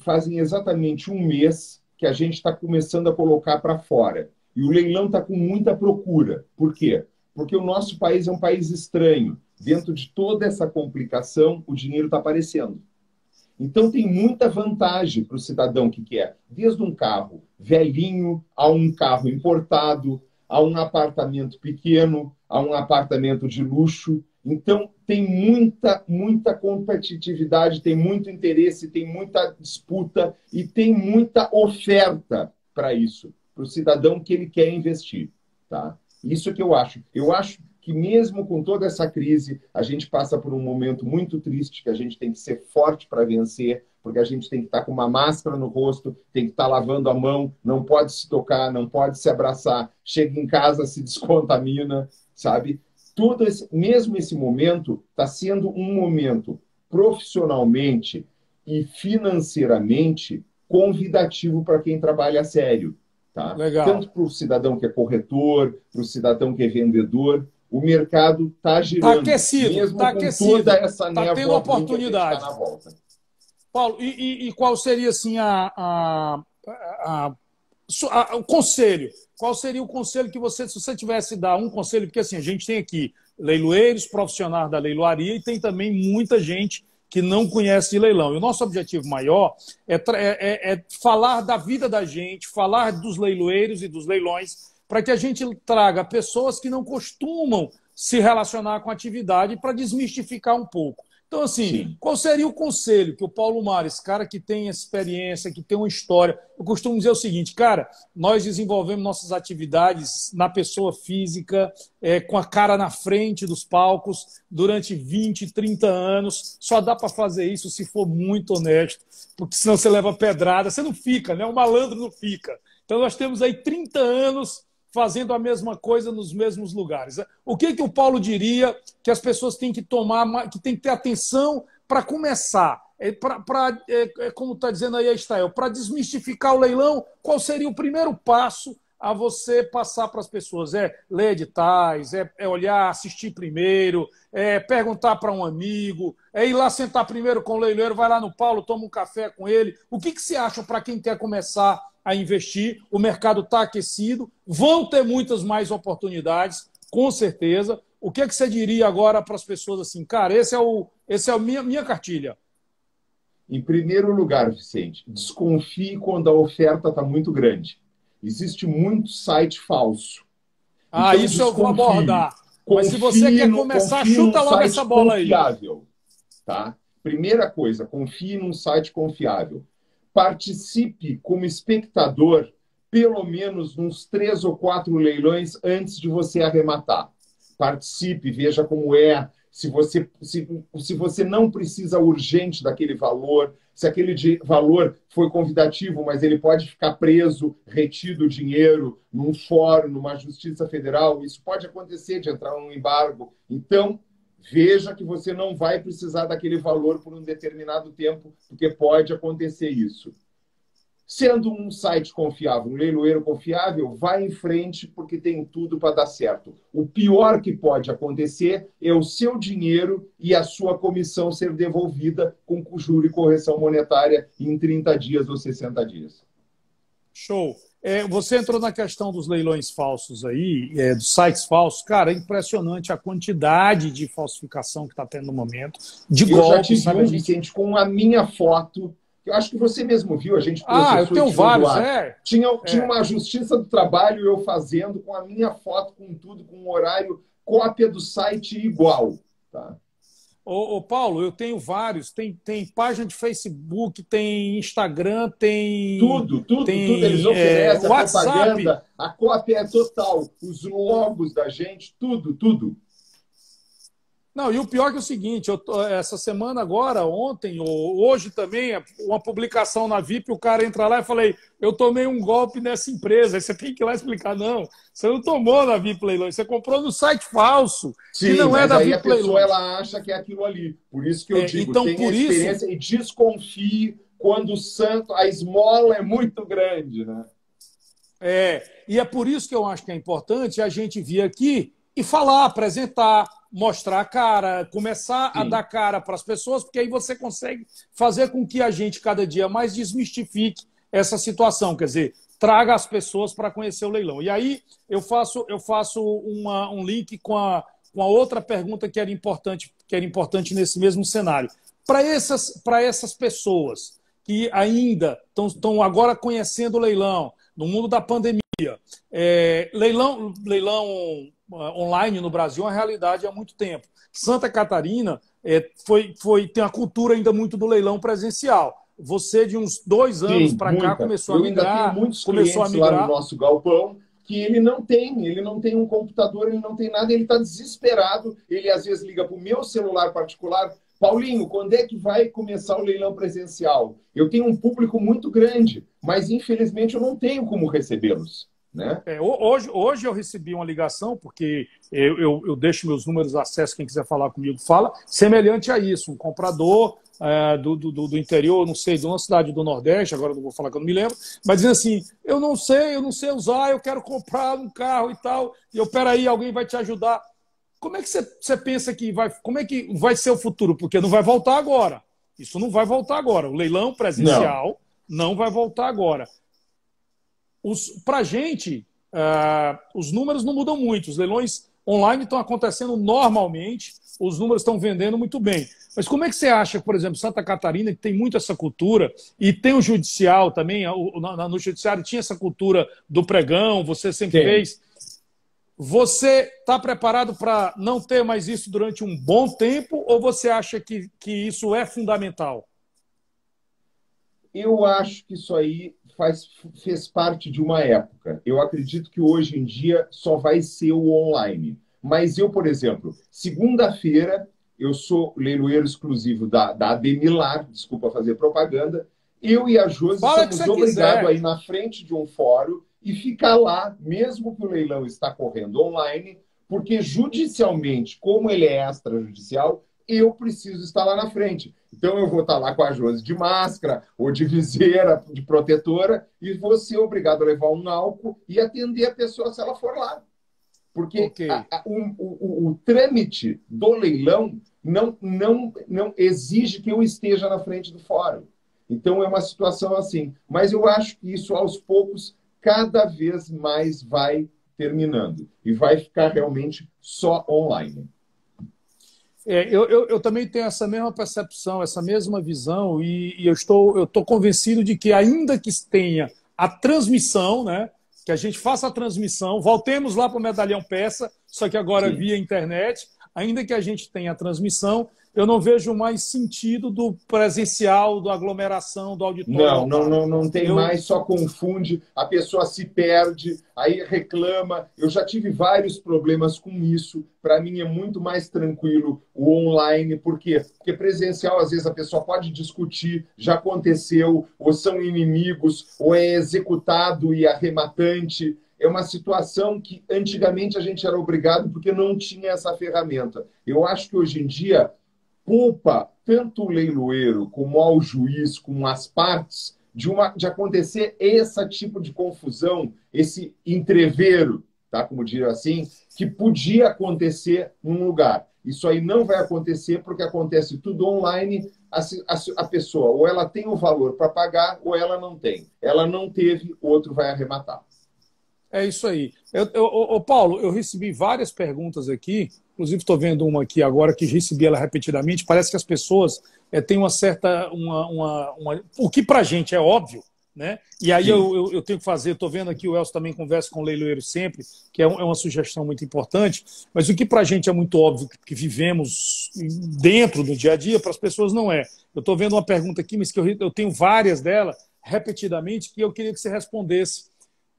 S2: Fazem exatamente um mês que a gente está começando a colocar para fora. E o leilão está com muita procura. Por quê? Porque o nosso país é um país estranho. Dentro de toda essa complicação, o dinheiro está aparecendo. Então, tem muita vantagem para o cidadão que quer, desde um carro velhinho, a um carro importado, a um apartamento pequeno, a um apartamento de luxo. Então, tem muita competitividade, tem muito interesse, tem muita disputa e tem muita oferta para isso, para o cidadão que ele quer investir. Tá? Isso que eu acho. Eu acho que mesmo com toda essa crise, a gente passa por um momento muito triste, que a gente tem que ser forte para vencer, porque a gente tem que estar com uma máscara no rosto, tem que estar lavando a mão, não pode se tocar, não pode se abraçar, chega em casa, se descontamina, sabe? Mesmo esse momento está sendo um momento profissionalmente e financeiramente convidativo para quem trabalha a sério. Tá?
S3: Legal.
S2: Tanto para o cidadão que é corretor, para o cidadão que é vendedor, o mercado está girando.
S3: Está aquecido,
S2: mesmo com toda essa névoa.
S3: Está tendo oportunidade.
S2: Tá na volta.
S3: Paulo, e qual seria assim o conselho? Qual seria o conselho que você, se você tivesse dar um conselho, porque assim, a gente tem aqui leiloeiros, profissionais da leiloaria e tem também muita gente que não conhece de leilão. E o nosso objetivo maior é falar da vida da gente, falar dos leiloeiros e dos leilões para que a gente traga pessoas que não costumam se relacionar com a atividade para desmistificar um pouco. Então, assim,
S2: Sim.
S3: qual seria o conselho que o Paulo Mar, esse cara que tem experiência, que tem uma história, eu costumo dizer o seguinte, cara, nós desenvolvemos nossas atividades na pessoa física, com a cara na frente dos palcos, durante 20, 30 anos, só dá para fazer isso se for muito honesto, porque senão você leva pedrada, você não fica, né? O malandro não fica. Então, nós temos aí 30 anos fazendo a mesma coisa nos mesmos lugares. O que o Paulo diria que as pessoas têm que tomar, que têm que ter atenção para começar? Como está dizendo aí a Estael, para desmistificar o leilão, qual seria o primeiro passo a você passar para as pessoas? É ler editais, é olhar, assistir primeiro, é perguntar para um amigo, é ir lá sentar primeiro com o leiloeiro, vai lá no Paulo, toma um café com ele. O que você acha para quem quer começar a investir? O mercado está aquecido, vão ter muitas mais oportunidades, com certeza. O que você diria agora para as pessoas assim, cara, esse é a minha cartilha?
S2: Em primeiro lugar, Vicente, desconfie quando a oferta está muito grande. Existe muito site falso.
S3: Então, isso eu vou abordar. Mas se você quer começar, chuta logo essa bola aí.
S2: Tá? Primeira coisa, confie num site confiável. Participe como espectador, pelo menos uns 3 ou 4 leilões antes de você arrematar. Participe, veja como é, se você não precisa urgente daquele valor, se aquele valor foi convidativo, mas ele pode ficar preso, retido o dinheiro num fórum, numa justiça federal, isso pode acontecer de entrar num embargo. Então, veja que você não vai precisar daquele valor por um determinado tempo, porque pode acontecer isso. Sendo um site confiável, um leiloeiro confiável, vai em frente porque tem tudo para dar certo. O pior que pode acontecer é o seu dinheiro e a sua comissão ser devolvida com juro e correção monetária em 30 dias ou 60 dias.
S3: Show. Você entrou na questão dos leilões falsos aí, dos sites falsos. Cara, é impressionante a quantidade de falsificação que está tendo no momento, de golpe.
S2: Eu já tive Vicente, com a minha foto. Eu acho que você mesmo viu, a gente processou.
S3: Eu tenho vários,
S2: Tinha uma Justiça do Trabalho eu fazendo com a minha foto, com tudo, com um horário, cópia do site igual. Tá?
S3: Ô, Paulo, eu tenho vários. Tem página de Facebook, tem Instagram, tem...
S2: Tudo. Eles oferecem a
S3: WhatsApp.
S2: Propaganda, a cópia é total. Os logos da gente, tudo.
S3: Não, e o pior que é o seguinte, essa semana agora, ontem, ou hoje também, uma publicação na VIP, o cara entra lá e falei, eu tomei um golpe nessa empresa. Aí você tem que ir lá explicar, não, você não tomou na VIP Leilões, você comprou no site falso,
S2: sim,
S3: que não é da VIP Leilões.
S2: Aí a pessoa ela acha que é aquilo ali. Por isso que eu digo,
S3: então,
S2: tenha experiência e desconfie quando a esmola é muito grande. Né?
S3: E é por isso que eu acho que é importante a gente vir aqui e falar, apresentar, mostrar a cara, começar a dar cara para as pessoas, porque aí você consegue fazer com que a gente, cada dia mais, desmistifique essa situação. Quer dizer, traga as pessoas para conhecer o leilão. E aí eu faço um link com a outra pergunta que era importante nesse mesmo cenário. Para essas pessoas que ainda estão agora conhecendo o leilão, no mundo da pandemia, leilão online no Brasil é uma realidade há muito tempo. Santa Catarina tem uma cultura ainda muito do leilão presencial. Você, de uns 2 anos para cá, começou a migrar.
S2: Eu ainda tenho muitos clientes lá no nosso galpão que ele não tem um computador, ele não tem nada, ele está desesperado. Ele, às vezes, liga para o meu celular particular. Paulinho, quando é que vai começar o leilão presencial? Eu tenho um público muito grande, mas, infelizmente, eu não tenho como recebê-los. Né?
S3: Hoje eu recebi uma ligação, porque eu deixo meus números de acesso, quem quiser falar comigo fala, semelhante a isso, um comprador do interior, não sei, de uma cidade do Nordeste, agora não vou falar que eu não me lembro, mas dizendo assim, eu não sei usar, eu quero comprar um carro e tal, e eu, peraí, alguém vai te ajudar. Como é que você pensa como é que vai ser o futuro? Porque não vai voltar agora. Isso não vai voltar agora. O leilão presencial não vai voltar agora. Para a gente, os números não mudam muito. Os leilões online estão acontecendo normalmente, os números estão vendendo muito bem. Mas como é que você acha, por exemplo, Santa Catarina, que tem muito essa cultura, e tem o judicial também, no judiciário tinha essa cultura do pregão, você sempre fez. Você está preparado para não ter mais isso durante um bom tempo, ou você acha que isso é fundamental?
S2: Eu acho que isso aí fez parte de uma época. Eu acredito que hoje em dia só vai ser o online. Mas eu, por exemplo, segunda-feira, eu sou leiloeiro exclusivo da Ademilar, desculpa fazer propaganda. Eu e a Josi somos obrigados a ir na frente de um fórum e ficar lá, mesmo que o leilão está correndo online, porque judicialmente, como ele é extrajudicial, eu preciso estar lá na frente. Então eu vou estar lá com a Josi de máscara ou de viseira, de protetora, e vou ser obrigado a levar um álcool e atender a pessoa se ela for lá. Porque o trâmite do leilão não exige que eu esteja na frente do fórum. Então é uma situação assim. Mas eu acho que isso, aos poucos, cada vez mais vai terminando. E vai ficar realmente só online.
S3: Eu também tenho essa mesma percepção, essa mesma visão, e eu estou convencido de que, ainda que tenha a transmissão, né, que a gente faça a transmissão, voltemos lá para o Medalhão Peça, só que agora via internet, ainda que a gente tenha a transmissão, eu não vejo mais sentido do presencial, da aglomeração, do auditório.
S2: Não tem mais, só confunde, a pessoa se perde, aí reclama. Eu já tive vários problemas com isso. Para mim é muito mais tranquilo o online. Por quê? Porque presencial, às vezes, a pessoa pode discutir, já aconteceu, ou são inimigos, ou é executado e arrematante. É uma situação que antigamente a gente era obrigado porque não tinha essa ferramenta. Eu acho que hoje em dia culpa tanto o leiloeiro como ao juiz, como as partes, de acontecer esse tipo de confusão, esse entrevero, tá? Como diria assim, que podia acontecer num lugar. Isso aí não vai acontecer porque acontece tudo online. A pessoa, ou ela tem o valor para pagar, ou ela não tem. Ela não teve, o outro vai arrematar.
S3: É isso aí. Paulo, eu recebi várias perguntas aqui, inclusive estou vendo uma aqui agora que recebi ela repetidamente. Parece que as pessoas têm uma certa... O que para a gente é óbvio, né? E aí eu tenho que fazer, estou vendo aqui, o Elcio também conversa com o leiloeiro sempre, que é uma sugestão muito importante, mas o que para a gente é muito óbvio, que vivemos dentro do dia a dia, para as pessoas não é. Eu estou vendo uma pergunta aqui, mas que eu tenho várias dela, repetidamente, que eu queria que você respondesse.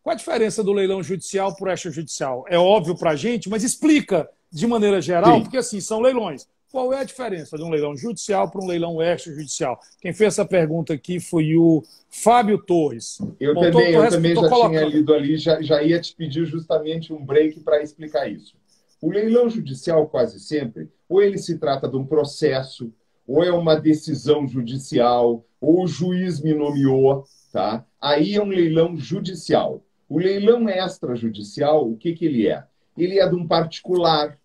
S3: Qual a diferença do leilão judicial para o extrajudicial? É óbvio para a gente, mas explica de maneira geral, porque assim, são leilões. Qual é a diferença de um leilão judicial para um leilão extrajudicial? Quem fez essa pergunta aqui foi o Fábio Torres.
S2: Eu também já tinha lido ali, já ia te pedir justamente um break para explicar isso. O leilão judicial, quase sempre, ou ele se trata de um processo, ou é uma decisão judicial, ou o juiz me nomeou, tá? Aí é um leilão judicial. O leilão extrajudicial, o que ele é? Ele é de um particular,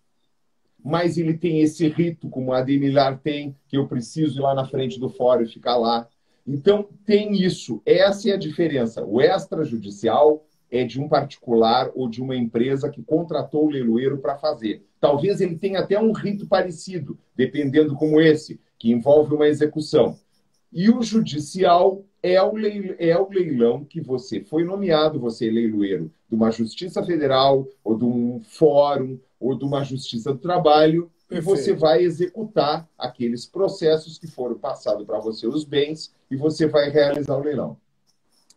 S2: mas ele tem esse rito, como a Ademilar tem, que eu preciso ir lá na frente do fórum e ficar lá. Então, tem isso. Essa é a diferença. O extrajudicial é de um particular ou de uma empresa que contratou o leiloeiro para fazer. Talvez ele tenha até um rito parecido, dependendo como esse, que envolve uma execução. E o judicial é o leilão que você foi nomeado, você é leiloeiro de uma justiça federal, ou de um fórum, ou de uma justiça do trabalho, e você vai executar aqueles processos que foram passados para você, os bens, e você vai realizar o leilão.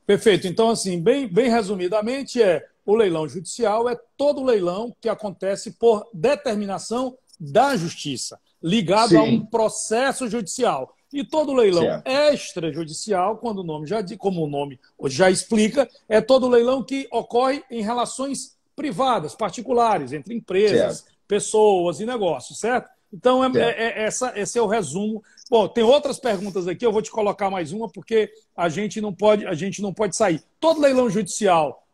S3: Perfeito. Então, assim, bem resumidamente, o leilão judicial é todo leilão que acontece por determinação da justiça, ligado a um processo judicial. E todo leilão extrajudicial, como o nome já explica, é todo leilão que ocorre em relações privadas, particulares, entre empresas, pessoas e negócios, certo? Então, esse é o resumo. Bom, tem outras perguntas aqui, eu vou te colocar mais uma, porque a gente não pode sair. Todo leilão judicial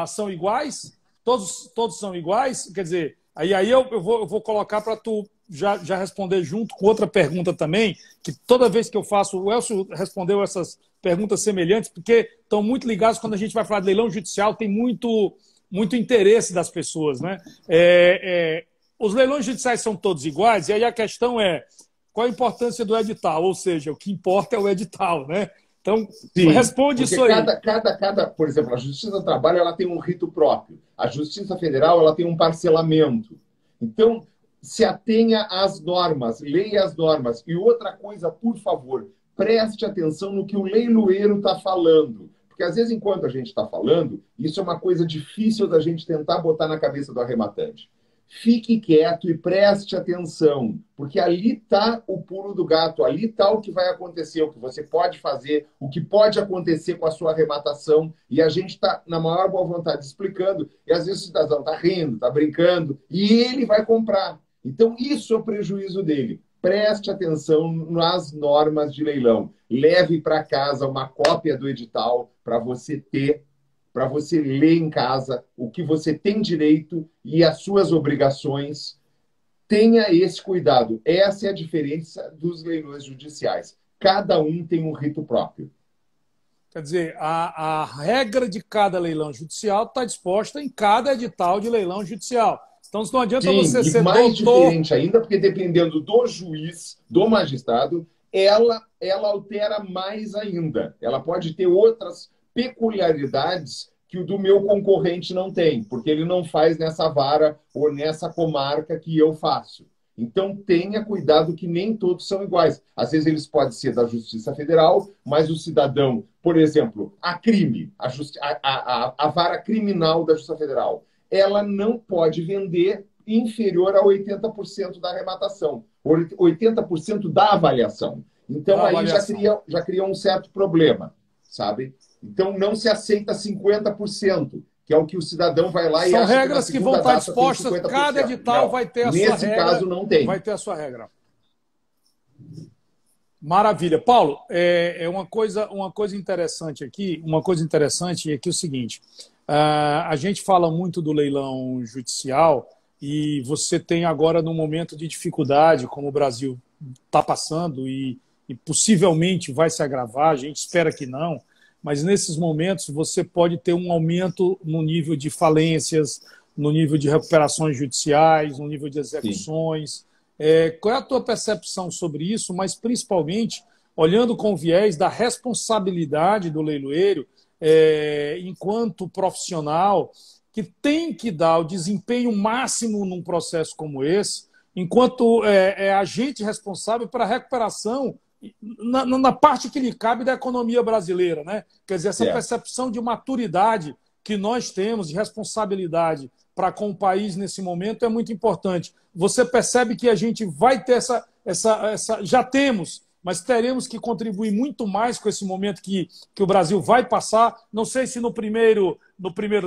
S3: são iguais? Todos são iguais? Quer dizer, aí eu vou colocar para tu já responder junto com outra pergunta também, que toda vez que eu faço, o Elcio respondeu essas perguntas semelhantes, porque estão muito ligadas quando a gente vai falar de leilão judicial, tem muito muito interesse das pessoas, né? Os leilões judiciais são todos iguais, e aí a questão é qual a importância do edital, ou seja, o que importa é o edital, né? Então,
S2: sim,
S3: responde isso aí.
S2: Por exemplo, a Justiça do Trabalho ela tem um rito próprio. A Justiça Federal ela tem um parcelamento. Então, se atenha às normas, leia as normas. E outra coisa, por favor, preste atenção no que o leiloeiro está falando. Porque, às vezes, enquanto a gente está falando, isso é uma coisa difícil da gente tentar botar na cabeça do arrematante. Fique quieto e preste atenção, porque ali está o pulo do gato, ali está o que vai acontecer, o que você pode fazer, o que pode acontecer com a sua arrematação, e a gente está, na maior boa vontade, explicando, e às vezes o cidadão está rindo, está brincando, e ele vai comprar. Então, isso é o prejuízo dele. Preste atenção nas normas de leilão. Leve para casa uma cópia do edital para você ter, para você ler em casa o que você tem direito e as suas obrigações. Tenha esse cuidado. Essa é a diferença dos leilões judiciais. Cada um tem um rito próprio.
S3: Quer dizer, a regra de cada leilão judicial está disposta em cada edital de leilão judicial. Então, não adianta você ser
S2: mais
S3: doutor...
S2: diferente ainda, porque dependendo do juiz, do magistrado, ela altera mais ainda. Ela pode ter outras peculiaridades que o do meu concorrente não tem, porque ele não faz nessa vara ou nessa comarca que eu faço. Então, tenha cuidado que nem todos são iguais. Às vezes, eles podem ser da Justiça Federal, mas o cidadão, por exemplo, a vara criminal da Justiça Federal, ela não pode vender inferior a 80% da arrematação, 80% da avaliação. Então, aí já cria um certo problema, sabe? Então, não se aceita 50%, que é o que o cidadão vai lá e acha
S3: São regras que vão estar dispostas, cada edital vai ter a sua regra.
S2: Nesse caso, não tem.
S3: Vai ter a sua regra. Maravilha. Paulo, uma coisa interessante aqui, é que é o seguinte, a gente fala muito do leilão judicial e você tem agora num momento de dificuldade, como o Brasil está passando e possivelmente vai se agravar, a gente espera que não, mas nesses momentos você pode ter um aumento no nível de falências, no nível de recuperações judiciais, no nível de execuções. Qual é a tua percepção sobre isso, mas principalmente olhando com o viés da responsabilidade do leiloeiro enquanto profissional que tem que dar o desempenho máximo num processo como esse, enquanto agente responsável para a recuperação na parte que lhe cabe da economia brasileira, né? Quer dizer, essa percepção de maturidade que nós temos, de responsabilidade para com o país nesse momento é muito importante. Você percebe que a gente vai ter já temos, mas teremos que contribuir muito mais com esse momento que o Brasil vai passar, não sei se no primeiro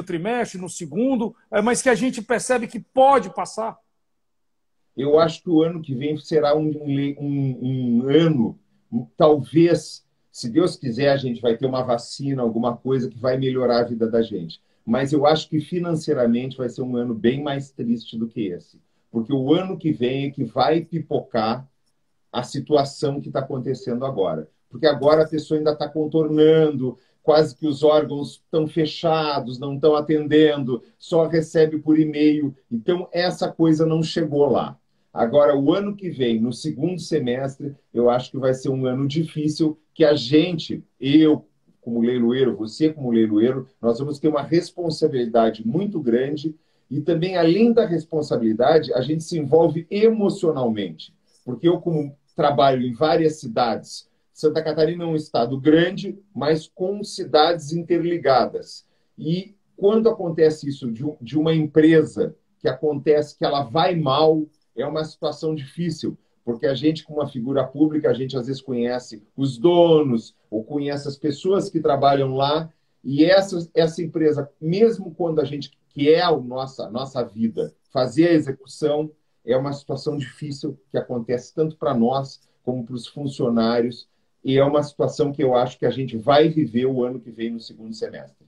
S3: trimestre, no segundo, mas que a gente percebe que pode passar.
S2: Eu acho que o ano que vem será um ano, talvez, se Deus quiser, a gente vai ter uma vacina, alguma coisa que vai melhorar a vida da gente. Mas eu acho que financeiramente vai ser um ano bem mais triste do que esse. Porque o ano que vem é que vai pipocar a situação que está acontecendo agora. Porque agora a pessoa ainda está contornando, quase que os órgãos estão fechados, não estão atendendo, só recebe por e-mail. Então, essa coisa não chegou lá. Agora, o ano que vem, no segundo semestre, eu acho que vai ser um ano difícil, que a gente, eu como leiloeiro, você como leiloeiro, nós vamos ter uma responsabilidade muito grande e também, além da responsabilidade, a gente se envolve emocionalmente. Porque eu, como trabalho em várias cidades, Santa Catarina é um estado grande, mas com cidades interligadas. E quando acontece isso de uma empresa que acontece que ela vai mal, é uma situação difícil, porque a gente, como uma figura pública, a gente às vezes conhece os donos ou conhece as pessoas que trabalham lá, e essa empresa, mesmo quando a gente, que é a nossa vida, fazer a execução, é uma situação difícil que acontece tanto para nós como para os funcionários, e é uma situação que eu acho que a gente vai viver o ano que vem no segundo semestre.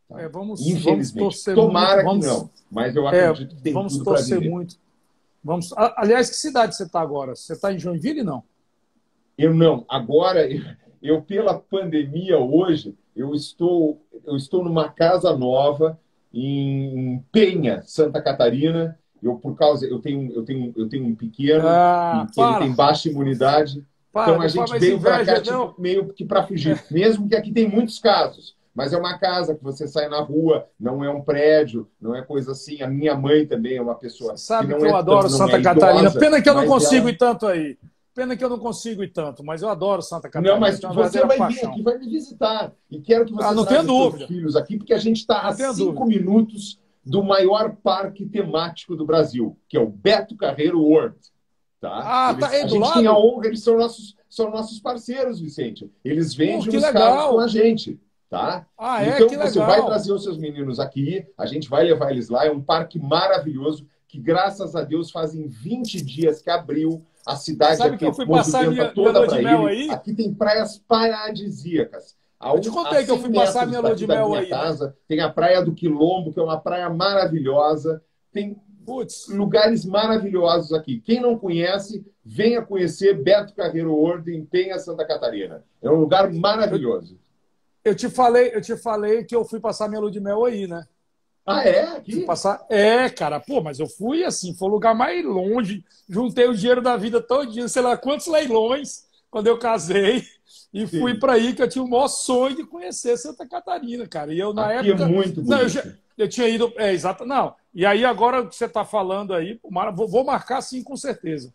S2: Tá? Infelizmente.
S3: Vamos torcer
S2: Tomara
S3: muito,
S2: que não, mas eu acredito que tem tudo para viver.
S3: Muito. Aliás, que cidade você está agora? Você está em Joinville, não?
S2: Eu não. Agora, pela pandemia hoje, eu estou numa casa nova, em Penha, Santa Catarina. Eu tenho um pequeno que ele tem baixa imunidade. Então a gente veio para cá tipo, meio que para fugir. Mesmo que aqui tem muitos casos. Mas é uma casa que você sai na rua, não é um prédio, não é coisa assim. A minha mãe também é uma pessoa
S3: Sabe
S2: que não
S3: que eu adoro Santa Catarina.
S2: Idosa,
S3: pena que eu não consigo ir tanto aí. Pena que eu não consigo ir tanto, mas eu adoro Santa Catarina.
S2: Não, mas você vai vir aqui, vai me visitar. E quero que você traga seus filhos aqui, porque a gente está a 5 minutos do maior parque temático do Brasil, que é o Beto Carreiro World. Tá?
S3: Tá aí do lado?
S2: A gente tem a honra, eles são nossos parceiros, Vicente. Eles vendem os carros com a gente. Tá? Então,
S3: que
S2: você vai trazer os seus meninos aqui, a gente vai levar eles lá. É um parque maravilhoso que, graças a Deus, fazem 20 dias que abriu. A cidade
S3: Sabe
S2: aqui
S3: que eu fui passar minha lua de mel aí?
S2: Aqui tem praias paradisíacas.
S3: Eu te contei que eu fui passar minha lua de mel aí.
S2: Casa, tem a Praia do Quilombo, que é uma praia maravilhosa. Tem lugares maravilhosos aqui. Quem não conhece, venha conhecer Beto Carreiro World em Penha, Santa Catarina. É um lugar maravilhoso.
S3: Eu te falei que eu fui passar minha lua de mel aí, né?
S2: Aqui?
S3: Fui passar... cara. Pô, mas eu fui assim, foi o lugar mais longe. Juntei o dinheiro da vida todinho, sei lá quantos leilões, quando eu casei. E fui para aí, que eu tinha o maior sonho de conhecer Santa Catarina, cara. E eu, na
S2: aqui
S3: época...
S2: é muito bonito.
S3: Eu tinha ido... exato. Não. E aí, agora que você está falando aí, vou marcar sim, com certeza.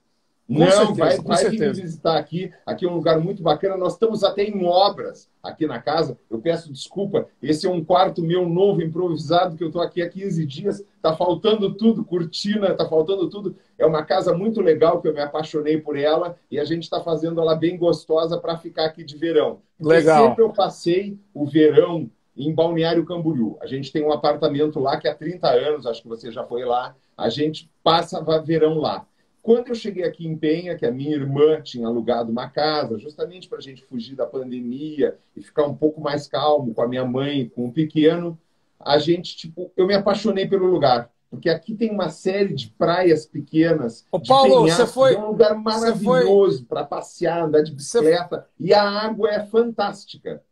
S2: Vai vir me visitar aqui. Aqui é um lugar muito bacana. Nós estamos até em obras aqui na casa. Eu peço desculpa. Esse é um quarto meu novo, improvisado, que eu estou aqui há 15 dias. Está faltando tudo, cortina, está faltando tudo. É uma casa muito legal, que eu me apaixonei por ela. E a gente está fazendo ela bem gostosa para ficar aqui de verão. Porque
S3: legal.
S2: Sempre eu passei o verão em Balneário Camboriú. A gente tem um apartamento lá que há 30 anos, acho que você já foi lá. A gente passa verão lá. Quando eu cheguei aqui em Penha, que a minha irmã tinha alugado uma casa, justamente para a gente fugir da pandemia e ficar um pouco mais calmo com a minha mãe, com o pequeno, eu me apaixonei pelo lugar. Porque aqui tem uma série de praias pequenas.
S3: Paulo,
S2: é um lugar maravilhoso para passear, andar de bicicleta. E a água é fantástica.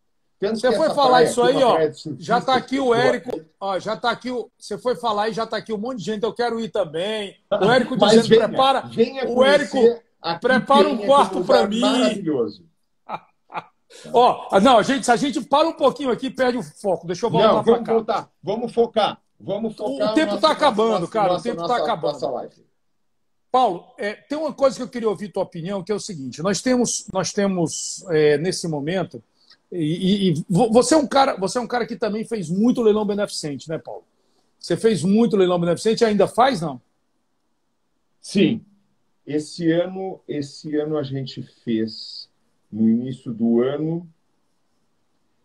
S3: Você foi falar isso aí, ó. Já está aqui o Érico. Ó, já está aqui você foi falar e já está aqui um monte de gente. Eu quero ir também. O Érico dizendo, prepara.
S2: O
S3: Érico, prepara um quarto para mim.
S2: Maravilhoso.
S3: Ó, não, se a gente para um pouquinho aqui, perde o foco. Deixa eu voltar para cá.
S2: Voltar. Vamos focar.
S3: O tempo está acabando, cara. O tempo está acabando. Paulo, tem uma coisa que eu queria ouvir tua opinião, que é o seguinte: nós temos nesse momento. E você é um cara que também fez muito leilão beneficente, né, Paulo? Você fez muito leilão beneficente e ainda faz, não?
S2: Sim. Esse ano a gente fez, no início do ano,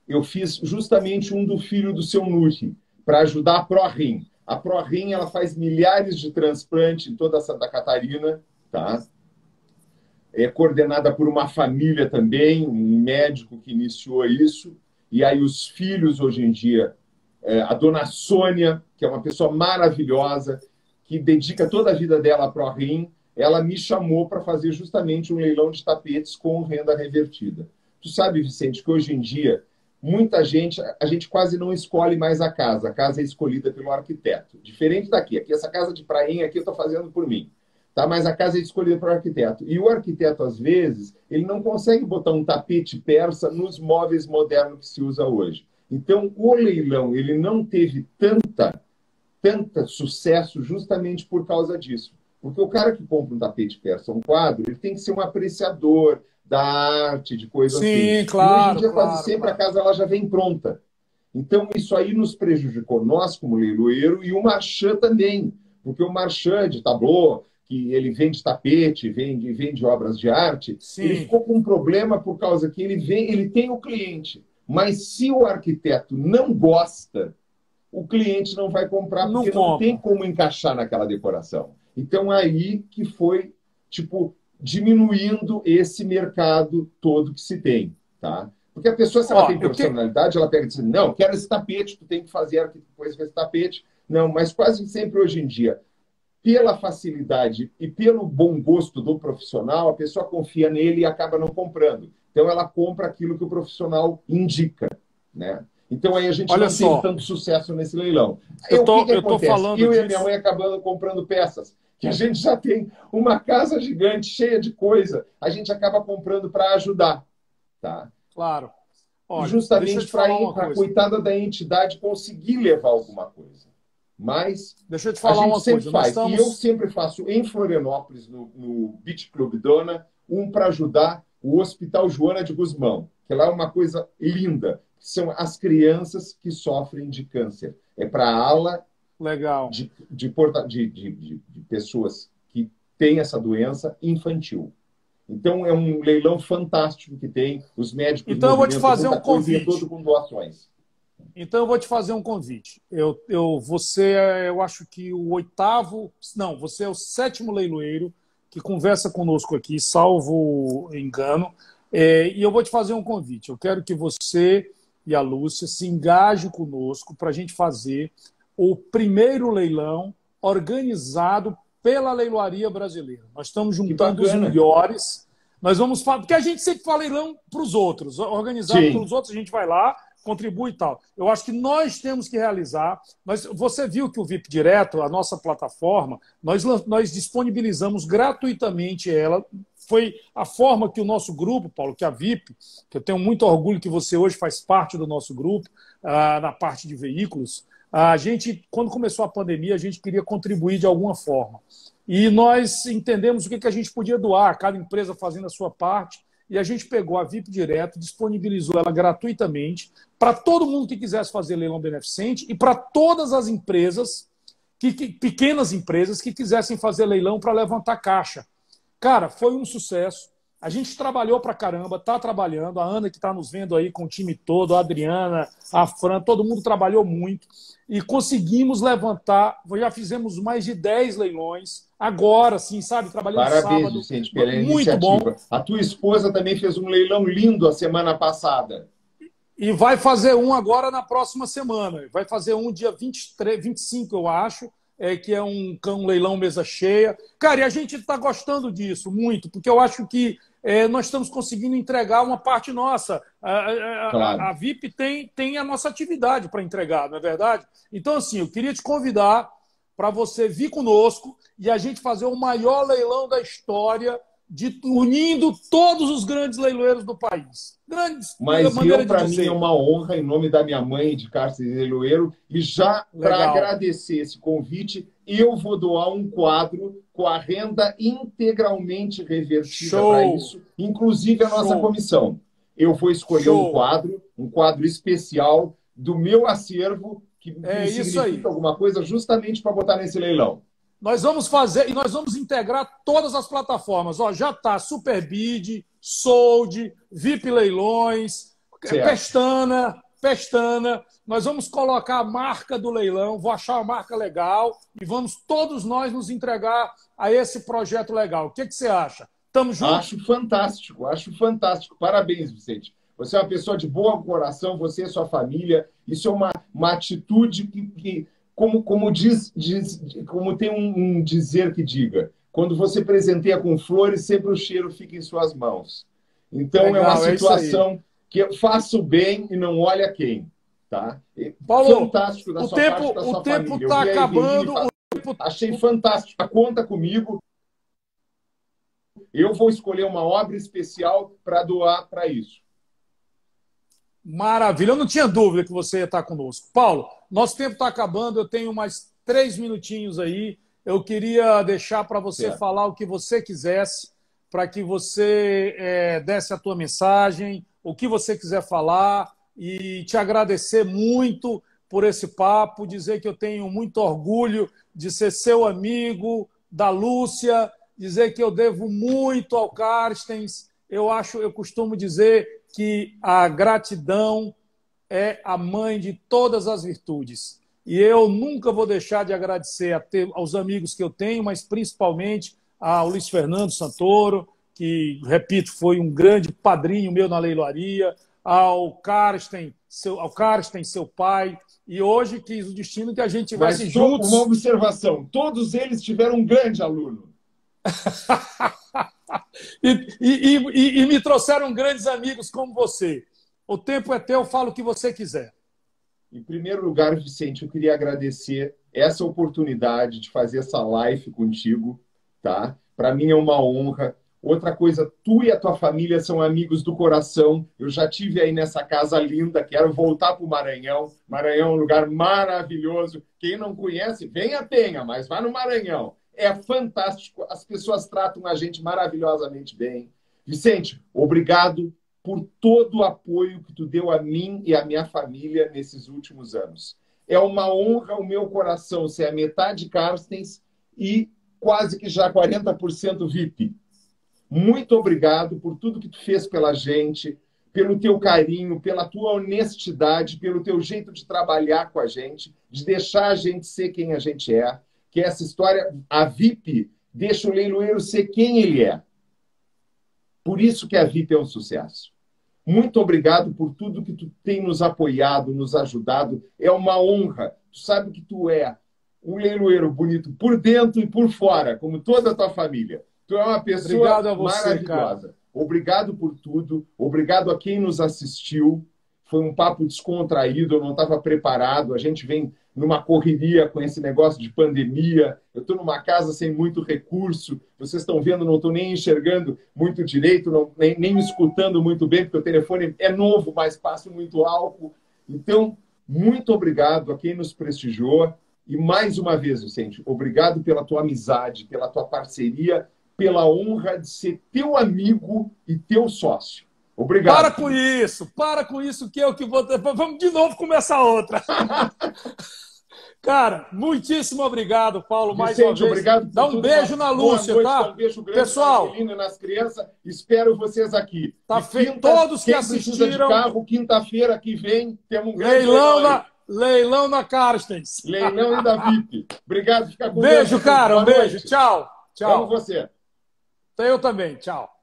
S2: eu fiz justamente um do filho do seu Nuri, para ajudar a ProRim. A ProRim, ela faz milhares de transplantes em toda Santa Catarina, tá? É coordenada por uma família também, um médico que iniciou isso. E aí os filhos, hoje em dia, a dona Sônia, que é uma pessoa maravilhosa, que dedica toda a vida dela à ProRim, ela me chamou para fazer justamente um leilão de tapetes com renda revertida. Tu sabe, Vicente, que hoje em dia, muita gente, a gente quase não escolhe mais a casa é escolhida pelo arquiteto. Diferente daqui. Aqui, essa casa de prainha aqui eu estou fazendo por mim. Tá? Mas a casa é escolhida pelo arquiteto. E o arquiteto, às vezes, ele não consegue botar um tapete persa nos móveis modernos que se usa hoje. Então, o leilão ele não teve tanta sucesso justamente por causa disso. Porque o cara que compra um tapete persa, um quadro, ele tem que ser um apreciador da arte, de coisas assim.
S3: Sim, claro.
S2: E hoje em dia, quase sempre, a casa ela já vem pronta. Então, isso aí nos prejudicou, nós como leiloeiro, e o marchand também. Porque o marchand de tableau, que ele vende tapete, vende obras de arte,
S3: sim,
S2: ele ficou com um problema por causa que ele tem o cliente. Mas se o arquiteto não gosta, o cliente não vai comprar, porque não tem como encaixar naquela decoração. Então, aí que foi, diminuindo esse mercado todo que se tem, tá? Porque a pessoa, se ela tem personalidade, ela pega e diz, não, quero esse tapete, tu tem que fazer coisa com esse tapete. Não, mas quase sempre hoje em dia, pela facilidade e pelo bom gosto do profissional, a pessoa confia nele e acaba não comprando. Então, ela compra aquilo que o profissional indica, né? Então aí a gente
S3: Olha
S2: não
S3: só,
S2: tem tanto sucesso nesse leilão.
S3: eu
S2: O que que
S3: tô
S2: acontece?
S3: falando
S2: Eu e a
S3: disso.
S2: minha mãe acabando comprando peças, que a gente já tem uma casa gigante, cheia de coisa, a gente acaba comprando para ajudar, tá?
S3: Claro. Olha, deixa eu
S2: Justamente
S3: te falar uma
S2: para a
S3: coisa.
S2: coitada da entidade conseguir levar alguma coisa. Mas
S3: Deixa eu te
S2: a
S3: falar
S2: gente
S3: uma
S2: sempre
S3: coisa. Nós
S2: faz, e eu
S3: estamos.
S2: sempre faço em Florianópolis, no Beach Club Dona, um para ajudar o Hospital Joana de Guzmão, que lá é uma coisa linda. São as crianças que sofrem de câncer. É para a ala
S3: Legal.
S2: de pessoas que têm essa doença infantil. Então, é um leilão fantástico que tem. Os médicos
S3: Então, eu vou te
S2: movimentam
S3: fazer
S2: muita
S3: um
S2: coisa e é
S3: convite.
S2: todo com doações.
S3: Então, eu vou te fazer um convite. Eu acho que o oitavo. Não, você é o sétimo leiloeiro que conversa conosco aqui, salvo engano. E eu vou te fazer um convite. Eu quero que você e a Lúcia se engajem conosco para a gente fazer o primeiro leilão organizado pela Leiloaria Brasileira. Nós estamos
S2: Que
S3: juntando os
S2: bacana.
S3: melhores. Nós vamos falar, porque a gente sempre fala leilão para os outros, organizado
S2: Sim.
S3: pelos outros, a gente vai lá, contribui e tal. Eu acho que nós temos que realizar. Você viu que o VIP Direto, a nossa plataforma, nós disponibilizamos gratuitamente ela. Foi a forma que o nosso grupo, Paulo, que é a VIP, que eu tenho muito orgulho que você hoje faz parte do nosso grupo, na parte de veículos. A gente, quando começou a pandemia, a gente queria contribuir de alguma forma. E nós entendemos o que a gente podia doar, cada empresa fazendo a sua parte, e a gente pegou a VIP Direto, disponibilizou ela gratuitamente para todo mundo que quisesse fazer leilão beneficente e para todas as empresas, pequenas empresas, que quisessem fazer leilão para levantar caixa. Cara, foi um sucesso. A gente trabalhou pra caramba, tá trabalhando. A Ana, que está nos vendo aí com o time todo, a Adriana, a Fran, todo mundo trabalhou muito. E conseguimos levantar, já fizemos mais de 10 leilões. Agora, sim, sabe? Trabalhando
S2: Parabéns,
S3: sábado.
S2: Vicente, pela
S3: Muito bom.
S2: iniciativa. A tua esposa também fez um leilão lindo a semana passada.
S3: E vai fazer um agora na próxima semana. Vai fazer um dia 23, 25, eu acho. Que é um leilão mesa cheia. Cara, e a gente está gostando disso muito, porque eu acho que nós estamos conseguindo entregar uma parte nossa.
S2: Claro.
S3: A VIP tem a nossa atividade para entregar, não é verdade? Então, assim, eu queria te convidar para você vir conosco e a gente fazer o maior leilão da história, unindo todos os grandes leiloeiros do país. Grandes,
S2: Mas para mim,
S3: dizer.
S2: é uma honra, em nome da minha mãe, de Cárceres Leiloeiro, e já para agradecer esse convite, eu vou doar um quadro com a renda integralmente revertida para isso, inclusive a nossa comissão. Eu vou escolher um quadro especial do meu acervo, que significa alguma coisa, justamente para botar nesse leilão.
S3: Nós vamos fazer e nós vamos integrar todas as plataformas. Ó, já está Superbid, Sold, VIP Leilões, Pestana. Nós vamos colocar a marca do leilão, vou achar uma marca legal e vamos todos nós nos entregar a esse projeto legal. O que você acha? Estamos juntos?
S2: Acho fantástico. Parabéns, Vicente. Você é uma pessoa de bom coração, você e sua família. Isso é uma atitude que como tem um dizer que diga, quando você presenteia com flores, sempre o cheiro fica em suas mãos. Então, legal, é uma situação que eu faço bem e não olha quem. Tá?
S3: Paulo,
S2: fantástico da sua parte, da sua família. O tempo
S3: está acabando.
S2: Achei fantástico. Conta comigo. Eu vou escolher uma obra especial para doar para isso.
S3: Maravilha. Eu não tinha dúvida que você ia estar conosco. Paulo, nosso tempo está acabando. Eu tenho mais 3 minutinhos aí. Eu queria deixar para você falar o que você quisesse, para que você desse a tua mensagem, o que você quiser falar, e te agradecer muito por esse papo, dizer que eu tenho muito orgulho de ser seu amigo, da Lúcia, dizer que eu devo muito ao Carstens. Eu costumo dizer que a gratidão é a mãe de todas as virtudes. E eu nunca vou deixar de agradecer aos amigos que eu tenho, mas principalmente ao Luiz Fernando Santoro, que, repito, foi um grande padrinho meu na leiloaria, ao Carsten, seu pai, e hoje quis o destino que a gente tivesse juntos.
S2: Uma observação, todos eles tiveram um grande aluno.
S3: e me trouxeram grandes amigos como você. O tempo é teu, fala o que você quiser.
S2: Em primeiro lugar, Vicente, eu queria agradecer essa oportunidade de fazer essa live contigo, tá? Para mim é uma honra. Outra coisa, tu e a tua família são amigos do coração. Eu já tive aí nessa casa linda, quero voltar para o Maranhão. Maranhão é um lugar maravilhoso. Quem não conhece, tenha, mas vá no Maranhão. É fantástico, as pessoas tratam a gente maravilhosamente bem. Vicente, obrigado por todo o apoio que tu deu a mim e a minha família nesses últimos anos. É uma honra o meu coração ser a metade Carstens e quase que já 40% VIP. Muito obrigado por tudo que tu fez pela gente, pelo teu carinho, pela tua honestidade, pelo teu jeito de trabalhar com a gente, de deixar a gente ser quem a gente é. Que essa história, a VIP, deixa o leiloeiro ser quem ele é. Por isso que a VIP é um sucesso. Muito obrigado por tudo que tu tem nos apoiado, nos ajudado. É uma honra. Tu sabe que tu é um leiloeiro bonito por dentro e por fora, como toda a tua família. Tu é uma pessoa maravilhosa. Cara. Obrigado por tudo. Obrigado a quem nos assistiu. Foi um papo descontraído, eu não estava preparado. A gente vem numa correria com esse negócio de pandemia. Eu estou numa casa sem muito recurso. Vocês estão vendo, não estou nem enxergando muito direito, nem me escutando muito bem, porque o telefone é novo, mas passo muito álcool. Então, muito obrigado a quem nos prestigiou. E mais uma vez, Vicente, obrigado pela tua amizade, pela tua parceria, pela honra de ser teu amigo e teu sócio. Obrigado.
S3: Para com isso que eu que vou... Vamos de novo começar outra. Cara, muitíssimo obrigado, Paulo, mais uma vez.
S2: Obrigado.
S3: Dá um beijo na Lúcia, tá?
S2: Um beijo grande,
S3: pessoal,
S2: na nas crianças. Espero vocês aqui.
S3: Tá feito. Todos que assistiram.
S2: De carro, quinta-feira que vem, temos um grande
S3: leilão na Carstens.
S2: Leilão e da VIP. Obrigado, fica com
S3: Deus. Beijo, cara. Um beijo. Tchau.
S2: Amo você.
S3: Eu também. Tchau.